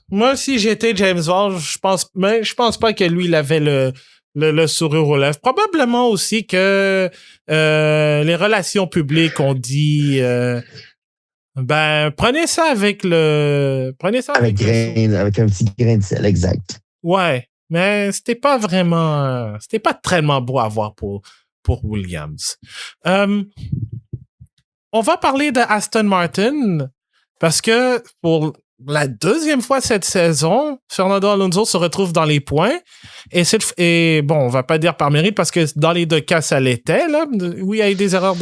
moi, si j'étais James Vaughn, je pense pas que lui, il avait le sourire aux lèvres. Probablement aussi que les relations publiques ont dit, prenez ça avec un
petit grain de sel, exact.
Ouais, mais c'était pas tellement beau à voir pour Williams. On va parler de Aston Martin parce que pour la deuxième fois cette saison, Fernando Alonso se retrouve dans les points et bon, on va pas dire par mérite parce que dans les deux cas ça l'était là. Oui, il y a eu des erreurs.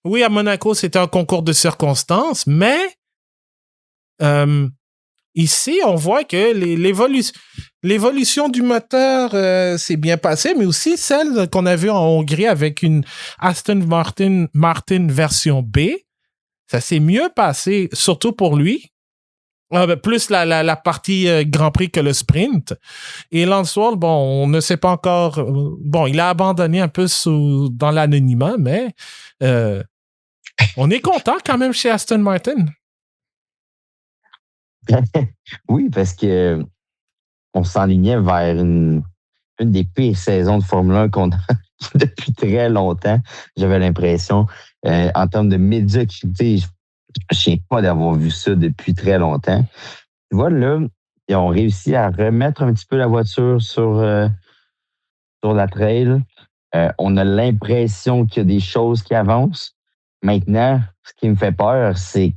Oui, à Monaco c'était un concours de circonstances, mais ici on voit que l'évolution du moteur s'est bien passée, mais aussi celle qu'on a vue en Hongrie avec une Aston Martin version B. Ça s'est mieux passé, surtout pour lui. Plus la partie Grand Prix que le sprint. Et Lance Stroll, bon, on ne sait pas encore. Bon, il a abandonné un peu dans l'anonymat, mais on est content quand même chez Aston Martin.
Oui, parce que on s'enlignait vers une des pires saisons de Formule 1 qu'on a depuis très longtemps. J'avais l'impression, en termes de médiocrité, je ne sais pas d'avoir vu ça depuis très longtemps. Tu vois, là, ils ont réussi à remettre un petit peu la voiture sur la trail. On a l'impression qu'il y a des choses qui avancent. Maintenant, ce qui me fait peur, c'est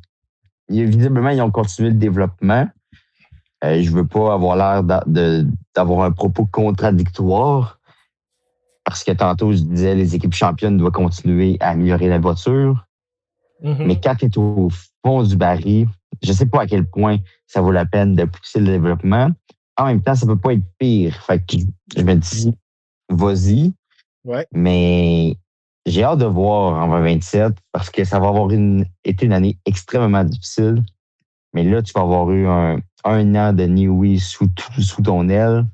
visiblement, ils ont continué le développement. Je veux pas avoir l'air d'avoir un propos contradictoire parce que tantôt, je disais les équipes championnes doivent continuer à améliorer la voiture. Mm-hmm. Mais quand tu es au fond du baril, je sais pas à quel point ça vaut la peine de pousser le développement. En même temps, ça peut pas être pire. Fait que je me dis, vas-y.
Ouais.
Mais j'ai hâte de voir en 2027 parce que ça va avoir été une année extrêmement difficile. Mais là, tu vas avoir eu un an de Newey sous ton aile.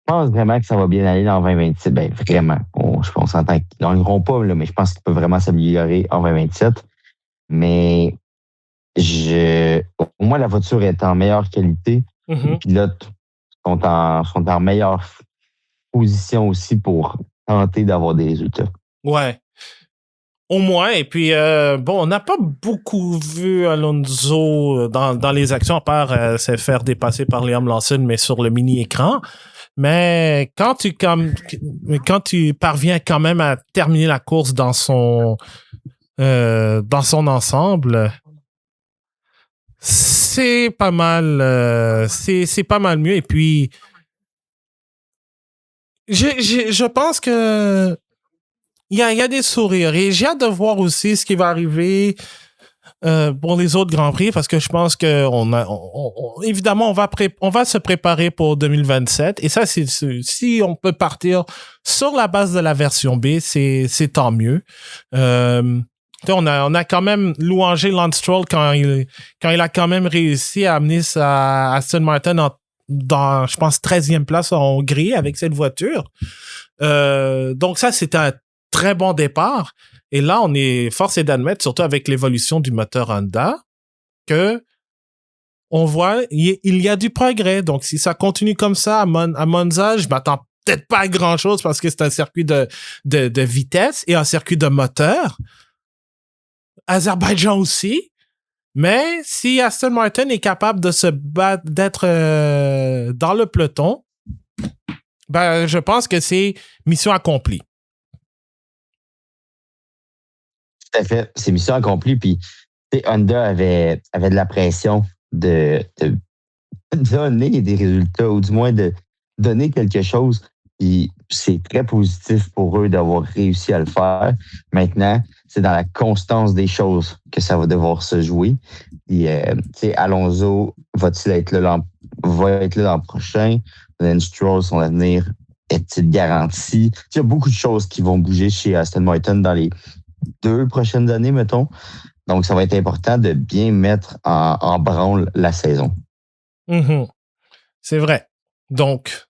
Je pense vraiment que ça va bien aller en 2027. Ben, vraiment. On s'entend qu'ils ne gagneront pas, là, mais je pense qu'ils peuvent vraiment s'améliorer en 2027. Mais au moins, la voiture est en meilleure qualité. Mm-hmm. Les pilotes sont en meilleure position aussi pour tenter d'avoir des résultats.
Ouais. Au moins, et puis, on n'a pas beaucoup vu Alonso dans les actions, à part se faire dépasser par Liam Lawson, mais sur le mini-écran. Mais quand tu parviens quand même à terminer la course dans son ensemble, c'est pas mal, c'est pas mal mieux. Et puis, je pense que il y a des sourires et j'ai hâte de voir aussi ce qui va arriver pour les autres Grands Prix parce que je pense que évidemment on va se préparer pour 2027 et ça si on peut partir sur la base de la version B, c'est tant mieux. On a quand même louangé Lance Stroll quand il a quand même réussi à amener sa Aston Martin dans je pense 13e place en Hongrie avec cette voiture. Donc ça c'était un très bon départ. Et là, on est forcé d'admettre, surtout avec l'évolution du moteur Honda, que on voit, il y a du progrès. Donc, si ça continue comme ça à Monza, je m'attends peut-être pas à grand-chose parce que c'est un circuit de vitesse et un circuit de moteur. Azerbaïdjan aussi. Mais si Aston Martin est capable de se battre, d'être dans le peloton, je pense que c'est mission accomplie.
Tout à fait. C'est mission accomplie. Puis, Honda avait de la pression de donner des résultats ou du moins de donner quelque chose Puis c'est très positif pour eux d'avoir réussi à le faire. Maintenant, c'est dans la constance des choses que ça va devoir se jouer. Puis, Alonso va-t-il être là l'an prochain? Lance Stroll, son avenir est-il garanti? Il y a beaucoup de choses qui vont bouger chez Aston Martin dans les 2 prochaines années, mettons. Donc, ça va être important de bien mettre en branle la saison.
Mm-hmm. C'est vrai. Donc,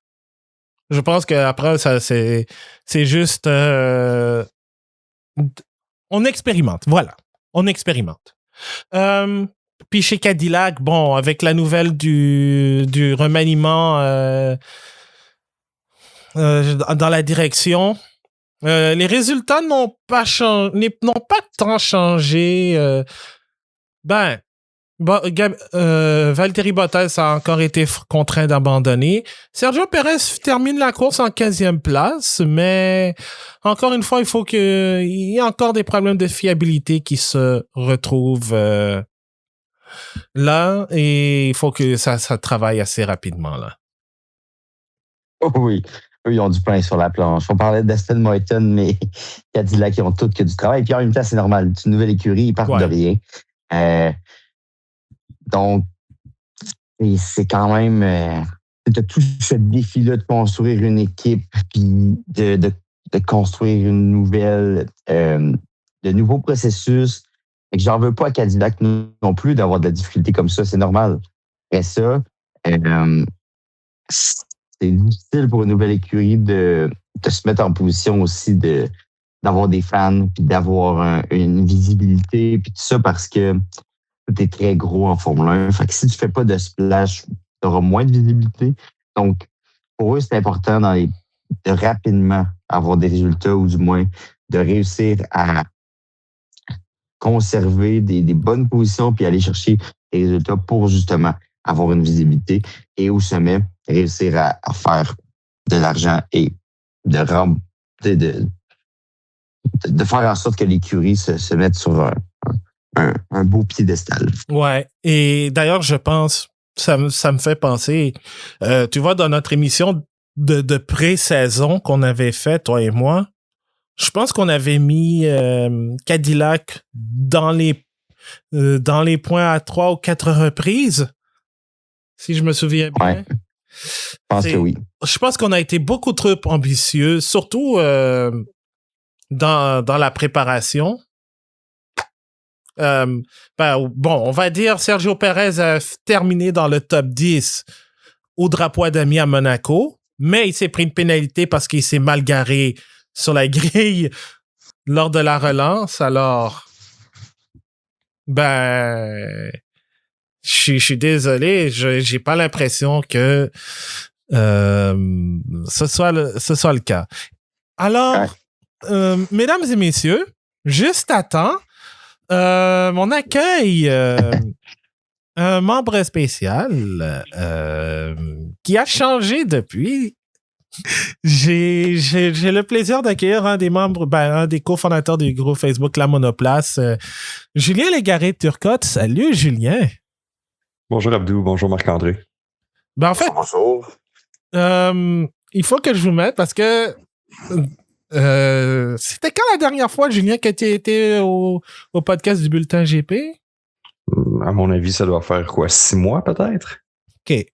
je pense qu'après, ça, c'est juste... on expérimente. Voilà. On expérimente. Puis chez Cadillac, bon, avec la nouvelle du remaniement dans la direction, les résultats n'ont pas tant changé. Valtteri Bottas a encore été contraint d'abandonner. Sergio Perez termine la course en 15e place, mais encore une fois, il y a encore des problèmes de fiabilité qui se retrouvent là, et il faut que ça travaille assez rapidement là.
Oh oui, eux, ils ont du pain sur la planche. On parlait d'Aston Martin, mais Cadillac, ils ont tout que du travail. Et puis en même temps, c'est normal. C'est une nouvelle écurie, ils partent de rien. Donc, c'est quand même... tu as tout ce défi-là de construire une équipe, puis de construire une nouvelle... de nouveaux processus. Et que j'en veux pas à Cadillac non plus d'avoir de la difficulté comme ça, c'est normal. Après ça, c'est difficile pour une nouvelle écurie de se mettre en position aussi d'avoir des fans, puis d'avoir une visibilité, puis tout ça, parce que tout est très gros en Formule 1. Fait que si tu fais pas de splash, tu auras moins de visibilité. Donc, pour eux, c'est important de rapidement avoir des résultats, ou du moins de réussir à conserver des bonnes positions puis aller chercher des résultats pour justement avoir une visibilité et au sommet, réussir à faire de l'argent et de faire en sorte que l'écurie se mette sur un beau piédestal.
Ouais. Et d'ailleurs, je pense, ça me fait penser, tu vois, dans notre émission de pré-saison qu'on avait fait, toi et moi, je pense qu'on avait mis Cadillac dans les points à 3 ou 4 reprises, si je me souviens bien.
Ouais. Je pense que oui.
Je pense qu'on a été beaucoup trop ambitieux, surtout dans la préparation. On va dire Sergio Perez a terminé dans le top 10 au drapeau à demi à Monaco, mais il s'est pris une pénalité parce qu'il s'est mal garé sur la grille lors de la relance. Alors, je suis désolé, j'ai pas l'impression que ce soit le cas. Alors, mesdames et messieurs, juste à temps, on accueille un membre spécial qui a changé depuis. J'ai le plaisir d'accueillir un des membres, un des cofondateurs du groupe Facebook La Monoplace, Julien Légaré-Turcotte. Salut, Julien.
Bonjour Abdou, bonjour Marc-André.
En fait,
bonjour.
Il faut que je vous mette parce que c'était quand la dernière fois, Julien, que tu étais au podcast du Bulletin GP?
À mon avis, ça doit faire 6 mois peut-être?
OK.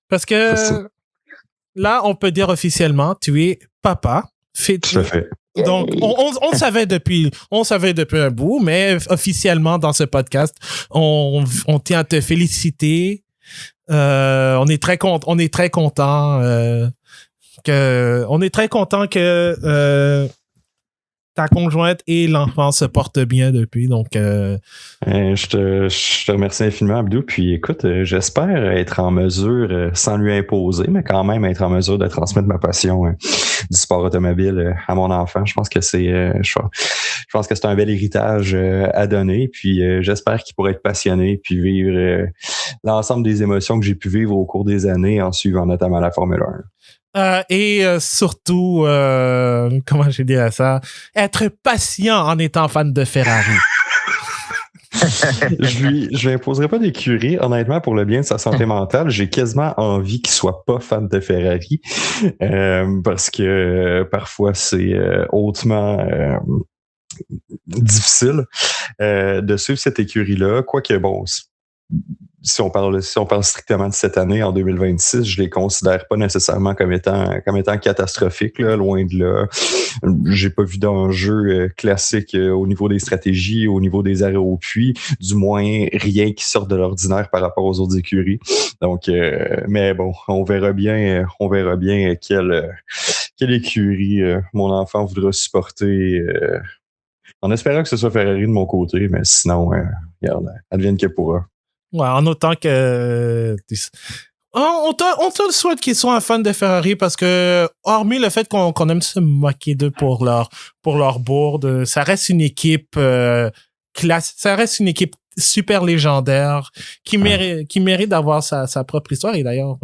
Parce que là, on peut dire officiellement, tu es papa.
Tout à fait.
Donc, on savait depuis un bout, mais officiellement dans ce podcast, on tient à te féliciter. On est très content que ta conjointe et l'enfant se portent bien depuis. Donc,
je te remercie infiniment, Abdou. Puis écoute, j'espère être en mesure, sans lui imposer, mais quand même être en mesure de transmettre ma passion du sport automobile à mon enfant. Je pense que c'est un bel héritage à donner. Puis j'espère qu'il pourra être passionné puis vivre l'ensemble des émotions que j'ai pu vivre au cours des années en suivant notamment la Formule 1.
Et surtout, comment j'ai dit à ça, être patient en étant fan de Ferrari.
Je lui imposerai pas d'écurie. Honnêtement, pour le bien de sa santé mentale, j'ai quasiment envie qu'il soit pas fan de Ferrari. Parce que parfois c'est hautement difficile de suivre cette écurie-là. Quoique, bon, si on parle strictement de cette année, en 2026, je les considère pas nécessairement comme étant catastrophiques, là, loin de là. J'ai pas vu d'enjeu classique au niveau des stratégies, au niveau des arrêts au puits, du moins rien qui sort de l'ordinaire par rapport aux autres écuries. Donc, mais bon, on verra bien quelle écurie mon enfant voudra supporter. En espérant que ce soit Ferrari de mon côté, mais sinon, regarde, advienne que pourra.
Ouais, en autant que... On te le souhaite qu'ils soient un fan de Ferrari parce que, hormis le fait qu'on aime se moquer d'eux pour leur bourde, ça reste une équipe ça reste une équipe super légendaire qui mérite d'avoir sa propre histoire. Et d'ailleurs,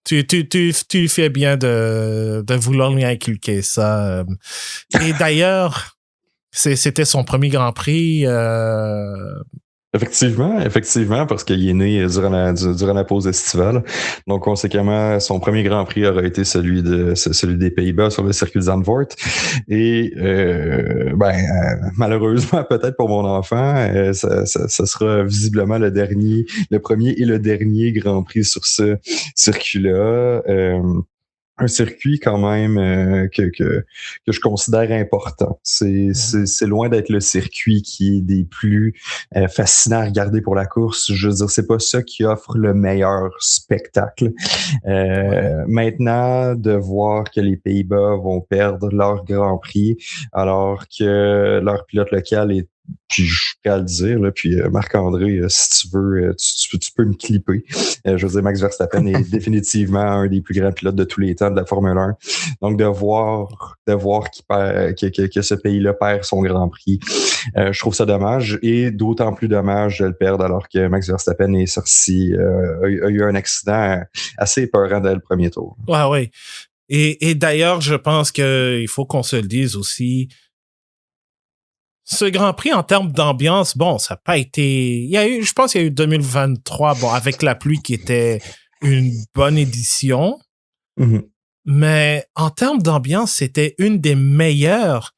tu fais bien de vouloir lui inculquer ça. Et d'ailleurs, c'était son premier Grand Prix.
Effectivement, parce qu'il est né durant la pause estivale. Donc, conséquemment, son premier Grand Prix aura été celui des Pays-Bas sur le circuit de Zandvoort. Et malheureusement, peut-être pour mon enfant, ça sera visiblement le premier et le dernier Grand Prix sur ce circuit-là. Un circuit quand même que je considère important. C'est loin d'être le circuit qui est des plus fascinants à regarder pour la course. Je veux dire, c'est pas ça qui offre le meilleur spectacle. Maintenant, de voir que les Pays-Bas vont perdre leur Grand Prix alors que leur pilote local est, puis je suis prêt à le dire, là, puis Marc-André, si tu veux, tu peux me clipper. Je veux dire, Max Verstappen est définitivement un des plus grands pilotes de tous les temps de la Formule 1. Donc, de voir qu'il perd, que ce pays-là perd son Grand Prix, je trouve ça dommage, et d'autant plus dommage de le perdre alors que Max Verstappen est sorti, a eu un accident assez épeurant dès le premier tour.
Ouais. Et d'ailleurs, je pense qu'il faut qu'on se le dise aussi. Ce Grand Prix, en termes d'ambiance, bon, ça n'a pas été... je pense qu'il y a eu 2023, bon, avec la pluie qui était une bonne édition.
Mm-hmm.
Mais en termes d'ambiance, c'était une des meilleures.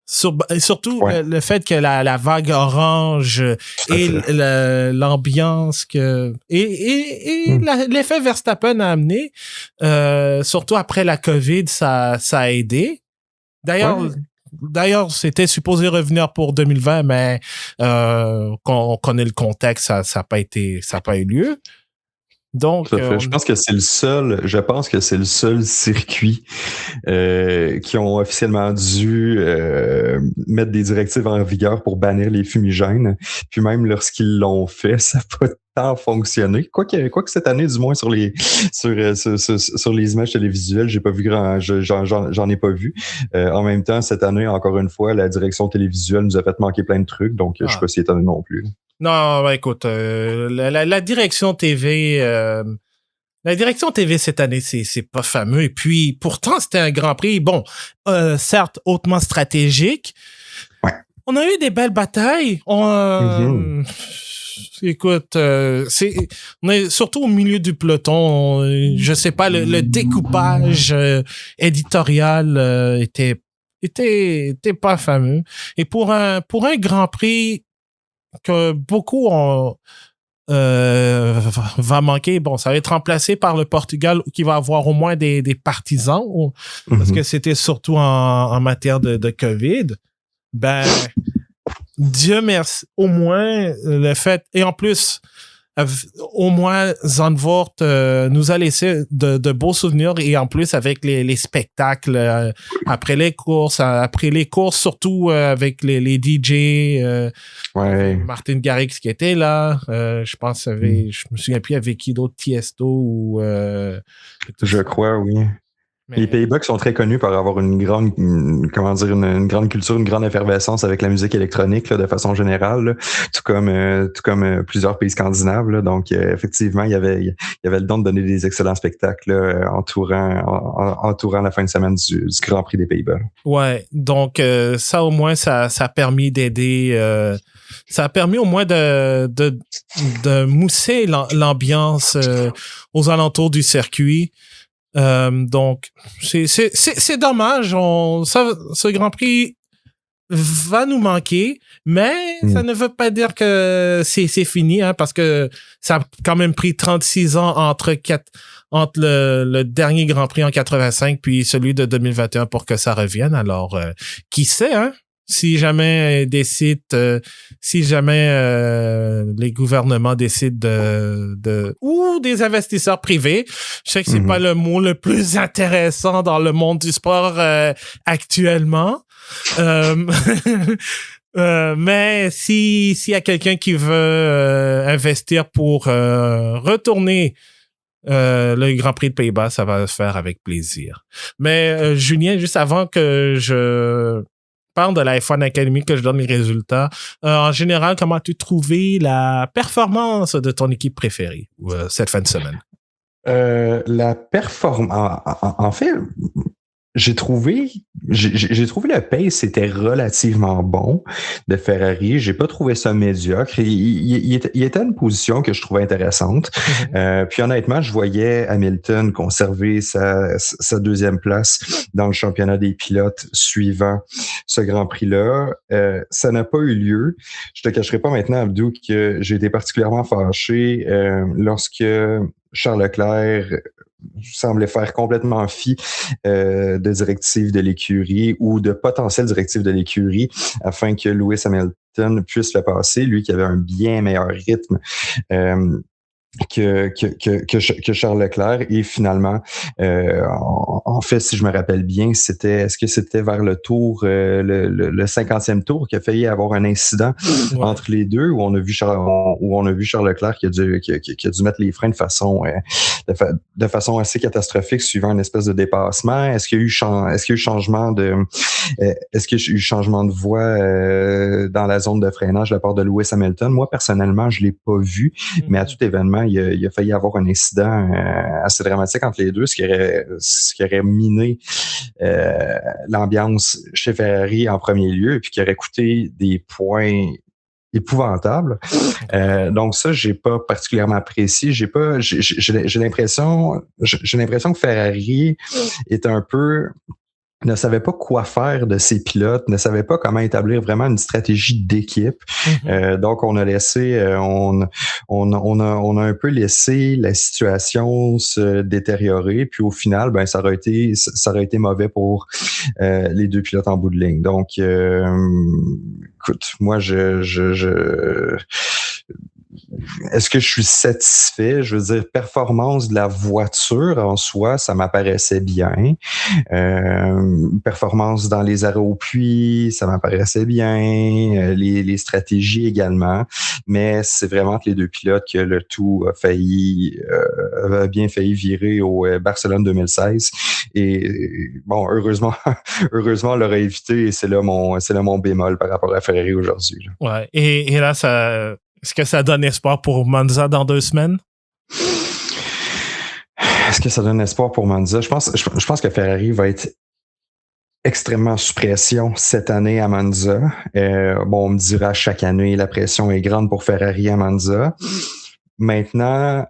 Surtout le fait que la vague orange et l'ambiance l'effet Verstappen a amené, surtout après la COVID, ça a aidé. D'ailleurs, c'était supposé revenir pour 2020, mais quand on connaît le contexte, ça n'a pas eu lieu. Donc,
je pense que c'est le seul circuit qui ont officiellement dû mettre des directives en vigueur pour bannir les fumigènes. Puis même lorsqu'ils l'ont fait, ça n'a pas tant fonctionné. Quoique cette année, du moins sur les images télévisuelles, j'ai pas vu j'en ai pas vu. En même temps, cette année, encore une fois, la direction télévisuelle nous a fait manquer plein de trucs, donc je suis pas si étonné non plus.
Non, écoute, la direction TV, cette année, c'est pas fameux. Et puis, pourtant, c'était un Grand Prix, bon, certes, hautement stratégique.
Ouais.
On a eu des belles batailles. Écoute, on est surtout au milieu du peloton. Je sais pas, le découpage éditorial était pas fameux. Et pour un Grand Prix que beaucoup va manquer. Bon, ça va être remplacé par le Portugal qui va avoir au moins des partisans parce que c'était surtout en matière de COVID. Ben, Dieu merci. Au moins, le fait... Et en plus, au moins, Zandvoort nous a laissé de beaux souvenirs et en plus, avec les spectacles après les courses, surtout avec les DJ, Martin Garrix qui était là. Je pense, je me souviens plus avec qui d'autre, Tiesto ou...
je crois, oui. Les Pays-Bas qui sont très connus par avoir une grande culture, une grande effervescence avec la musique électronique là, de façon générale, là, tout comme plusieurs pays scandinaves. Là. Donc, effectivement, il y avait le don de donner des excellents spectacles là, entourant la fin de semaine du Grand Prix des Pays-Bas.
Ouais, donc ça au moins, ça a permis d'aider... ça a permis au moins de mousser l'ambiance aux alentours du circuit. Donc, c'est dommage. Ce Grand Prix va nous manquer, mais ça ne veut pas dire que c'est fini, hein, parce que ça a quand même pris 36 ans entre le dernier Grand Prix en 85 puis celui de 2021 pour que ça revienne. Alors, qui sait, hein? Si jamais les gouvernements décident ou des investisseurs privés, je sais que c'est pas le mot le plus intéressant dans le monde du sport actuellement. Mais s'il y a quelqu'un qui veut investir pour retourner le Grand Prix de Pays-Bas, ça va se faire avec plaisir. Mais Julien, juste avant que je parle de la F1 Academy, que je donne les résultats, en général, comment as-tu trouvé la performance de ton équipe préférée cette fin de semaine?
La performance... En fait... J'ai trouvé le pace était relativement bon de Ferrari. J'ai pas trouvé ça médiocre. Il était à une position que je trouvais intéressante. Puis honnêtement, je voyais Hamilton conserver sa deuxième place dans le championnat des pilotes suivant ce Grand Prix-là. Ça n'a pas eu lieu. Je te cacherai pas maintenant, Abdou, que j'ai été particulièrement fâché lorsque Charles Leclerc semblait faire complètement fi de directives de l'écurie ou de potentielles directives de l'écurie afin que Lewis Hamilton puisse le passer, lui qui avait un bien meilleur rythme que Charles Leclerc. Et finalement, en fait, si je me rappelle bien, est-ce que c'était vers le tour, le 50e tour qu'il a failli avoir un incident entre les deux, où on a vu Charles Leclerc qui a dû mettre les freins de façon assez catastrophique suivant une espèce de dépassement. Est-ce qu'il y a eu changement de voie dans la zone de freinage de la part de Lewis Hamilton? Moi, personnellement, je l'ai pas vu, mais à tout événement, il a failli avoir un incident assez dramatique entre les deux, ce qui aurait miné l'ambiance chez Ferrari en premier lieu, et puis qui aurait coûté des points épouvantables. Donc ça, j'ai pas particulièrement apprécié. J'ai l'impression que Ferrari est un peu... ne savait pas quoi faire de ses pilotes, ne savait pas comment établir vraiment une stratégie d'équipe. Donc, on a laissé, on a un peu laissé la situation se détériorer. Puis au final, ben ça aurait été mauvais pour les deux pilotes en bout de ligne. Donc, écoute, moi, est-ce que je suis satisfait? Je veux dire, performance de la voiture en soi, ça m'apparaissait bien. Performance dans les arrêts au puits, ça m'apparaissait bien. Les stratégies également. Mais c'est vraiment entre les deux pilotes que le tout a bien failli virer au Barcelone 2016. Et bon, heureusement, on l'aurait évité, et c'est là mon bémol par rapport à Ferrari aujourd'hui.
Ouais. Et là, est-ce que ça donne espoir pour Monza dans 2 semaines?
Est-ce que ça donne espoir pour Monza? Je pense que Ferrari va être extrêmement sous pression cette année à Monza. On me dira chaque année, la pression est grande pour Ferrari à Monza. Maintenant,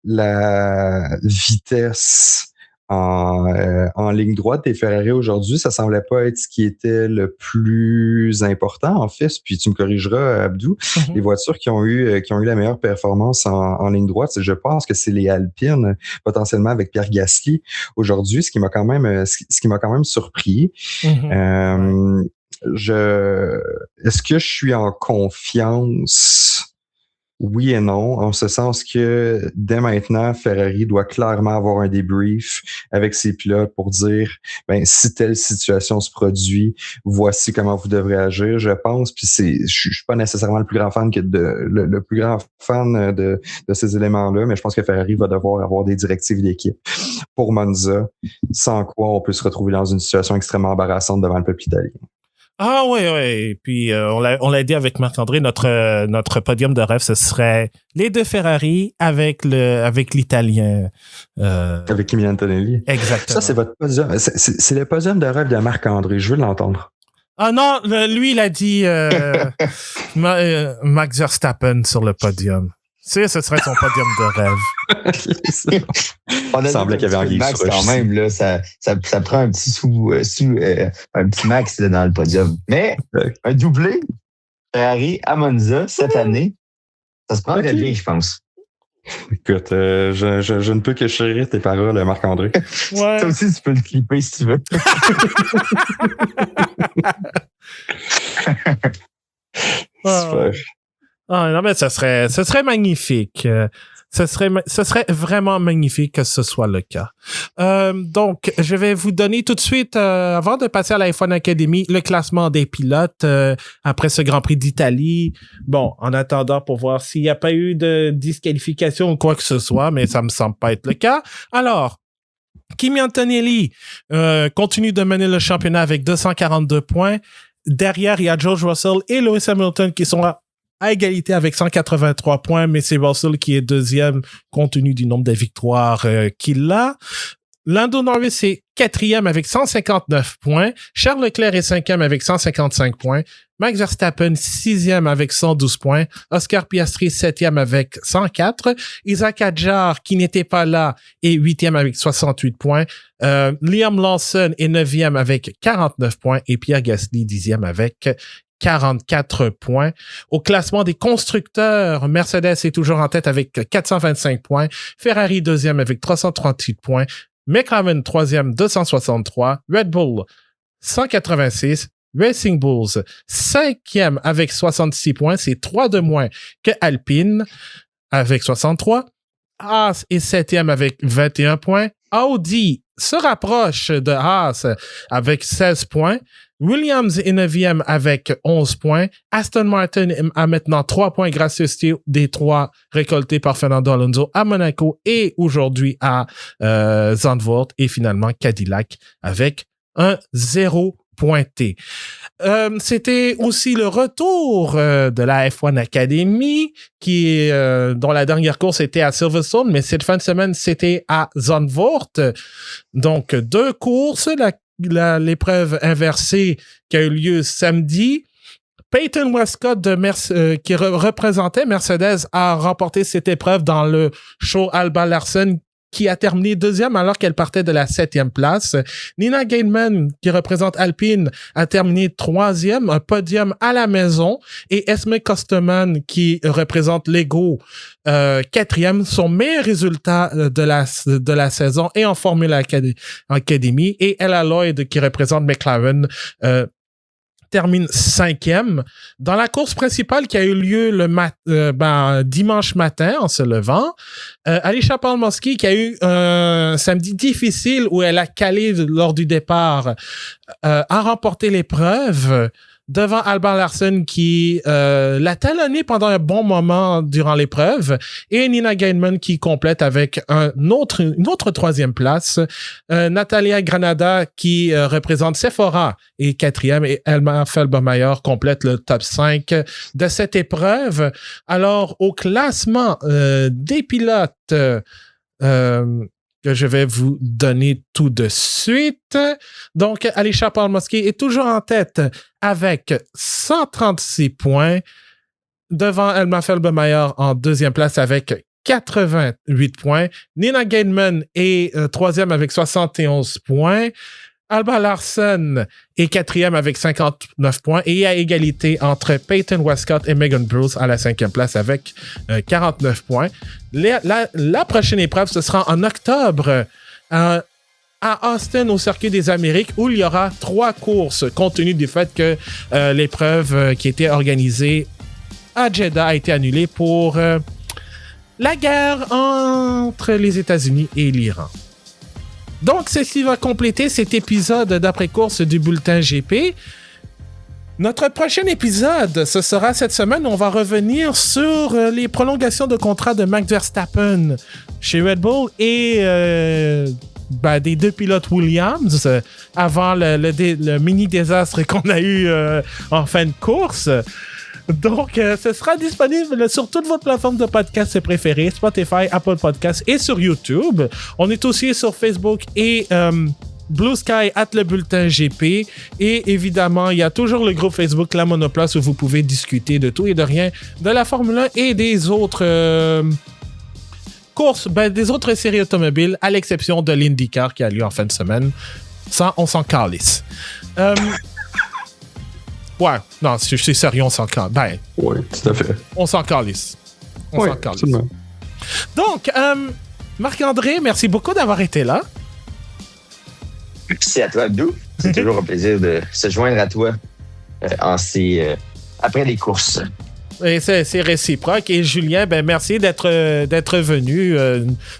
la vitesse en ligne droite des Ferrari aujourd'hui, ça semblait pas être ce qui était le plus important en fait. Puis tu me corrigeras, Abdou. Les voitures qui ont eu la meilleure performance en ligne droite, je pense que c'est les Alpine, potentiellement avec Pierre Gasly aujourd'hui, ce qui m'a quand même surpris. Est-ce que je suis en confiance Oui et non, en ce sens que dès maintenant, Ferrari doit clairement avoir un débrief avec ses pilotes pour dire, si telle situation se produit, voici comment vous devrez agir, je pense. Puis je suis pas nécessairement le plus grand fan le plus grand fan de ces éléments-là, mais je pense que Ferrari va devoir avoir des directives d'équipe pour Monza, sans quoi on peut se retrouver dans une situation extrêmement embarrassante devant le peuple italien.
Ah oui. Et puis on l'a dit avec Marc-André, notre podium de rêve, ce serait les deux Ferrari avec l'Italien.
Avec Kimi Antonelli.
Exactement.
Ça, c'est votre podium. C'est le podium de rêve de Marc-André. Je veux l'entendre.
Ah non, lui, il a dit Max Verstappen sur le podium. Tu sais, ce serait son podium de rêve.
Il semblait qu'il y avait Anguille
Max quand même, là, ça prend un petit un petit Max là, dans le podium. Mais un doublé Ferrari à Monza cette année, ça se prendrait bien, je pense.
Écoute, je ne peux que chérir tes paroles, Marc-André.
Ouais. Toi aussi, tu peux le clipper si tu veux.
Super.
Ah non, mais ce serait magnifique. Ce serait vraiment magnifique que ce soit le cas. Donc, je vais vous donner tout de suite, avant de passer à la F1 Academy, le classement des pilotes après ce Grand Prix d'Italie. Bon, en attendant pour voir s'il n'y a pas eu de disqualification ou quoi que ce soit, mais ça me semble pas être le cas. Alors, Kimi Antonelli continue de mener le championnat avec 242 points. Derrière, il y a George Russell et Lewis Hamilton qui sont à égalité avec 183 points, mais c'est Russell qui est deuxième compte tenu du nombre de victoires qu'il a. Lando Norris est quatrième avec 159 points. Charles Leclerc est cinquième avec 155 points. Max Verstappen, sixième avec 112 points. Oscar Piastri, septième avec 104. Isaac Hadjar, qui n'était pas là, est huitième avec 68 points. Liam Lawson est neuvième avec 49 points. Et Pierre Gasly, dixième avec 44 points. Au classement des constructeurs, Mercedes est toujours en tête avec 425 points. Ferrari, deuxième avec 338 points. McLaren, troisième, 263. Red Bull, 186. Racing Bulls, cinquième avec 66 points. C'est 3 de moins que Alpine avec 63. Haas est septième avec 21 points. Audi se rapproche de Haas avec 16 points. Williams est 9e avec 11 points. Aston Martin a maintenant 3 points grâce des 3 récoltés par Fernando Alonso à Monaco et aujourd'hui à Zandvoort. Et finalement, Cadillac avec un 0 pointé. C'était aussi le retour de la F1 Academy dont la dernière course était à Silverstone, mais cette fin de semaine, c'était à Zandvoort. Donc, 2 courses, l'épreuve inversée qui a eu lieu samedi. Peyton Westcott qui représentait Mercedes a remporté cette épreuve dans le show Alba Larsen qui a terminé deuxième alors qu'elle partait de la 7e place. Nina Gaidman, qui représente Alpine, a terminé troisième, un podium à la maison. Et Esme Kosterman, qui représente Lego, quatrième, son meilleur résultat de la saison et en Formule Academy. Et Ella Lloyd, qui représente McLaren, termine 5e. Dans la course principale qui a eu lieu dimanche matin en se levant, Alicia Palmowski, qui a eu un samedi difficile où elle a calé lors du départ, a remporté l'épreuve devant Alba Larsen qui l'a talonné pendant un bon moment durant l'épreuve et Nina Gaidman qui complète avec une autre troisième place. Natalia Granada qui représente Sephora est quatrième et Elma Felbermeyer complète le top 5 de cette épreuve. Alors, au classement des pilotes que je vais vous donner tout de suite. Donc, Alicia Palmowski est toujours en tête avec 136 points, devant Elma Felbermeyer en deuxième place avec 88 points. Nina Gaidman est troisième avec 71 points. Alba Larsen est quatrième avec 59 points et à égalité entre Peyton Westcott et Megan Bruce à la 5e place avec 49 points. La prochaine épreuve, ce sera en octobre à Austin au Circuit des Amériques où il y aura 3 courses compte tenu du fait que l'épreuve qui était organisée à Jeddah a été annulé pour la guerre entre les États-Unis et l'Iran. Donc, ceci va compléter cet épisode d'après-course du Bulletin GP. Notre prochain épisode, ce sera cette semaine. On va revenir sur les prolongations de contrat de Max Verstappen chez Red Bull et des deux pilotes Williams avant le mini-désastre qu'on a eu en fin de course. Donc, ce sera disponible sur toutes vos plateformes de podcasts préférées, Spotify, Apple Podcasts et sur YouTube. On est aussi sur Facebook et Blue Sky @ le bulletin GP. Et évidemment, il y a toujours le groupe Facebook La Monoplace où vous pouvez discuter de tout et de rien, de la Formule 1 et des autres courses, des autres séries automobiles, à l'exception de l'IndyCar qui a lieu en fin de semaine. Ça, on s'en calisse. Ouais, non, je suis sérieux, on s'en calisse.
Oui, tout à fait.
On s'en calisse.
Absolument.
Donc, Marc-André, merci beaucoup d'avoir été là.
Merci à toi, Abdou. C'est toujours un plaisir de se joindre à toi après les courses.
Et c'est réciproque. Et Julien, merci d'être venu.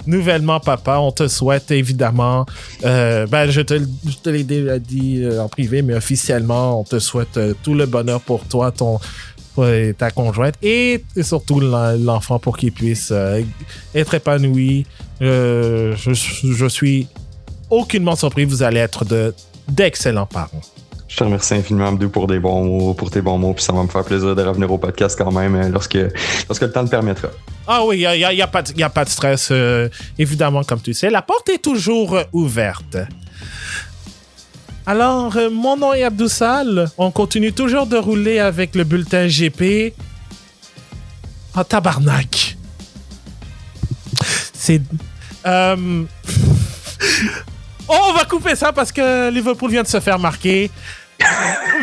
Nouvellement, papa, on te souhaite évidemment... je te l'ai déjà dit en privé, mais officiellement, on te souhaite tout le bonheur pour toi, ta conjointe et surtout l'enfant pour qu'il puisse être épanoui. Je suis aucunement surpris. Vous allez être d'excellents parents.
Je te remercie infiniment, Abdou, pour tes bons mots. Puis ça va me faire plaisir de revenir au podcast quand même lorsque le temps le permettra.
Ah oui, il n'y a pas de stress. Évidemment, comme tu sais, la porte est toujours ouverte. Alors, mon nom est Abdou Sall. On continue toujours de rouler avec le bulletin GP. Ah, tabarnak. C'est... on va couper ça parce que Liverpool vient de se faire marquer.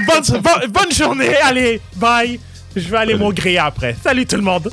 Bonne journée. Allez, bye. Je vais aller m'augréer après. Salut tout le monde.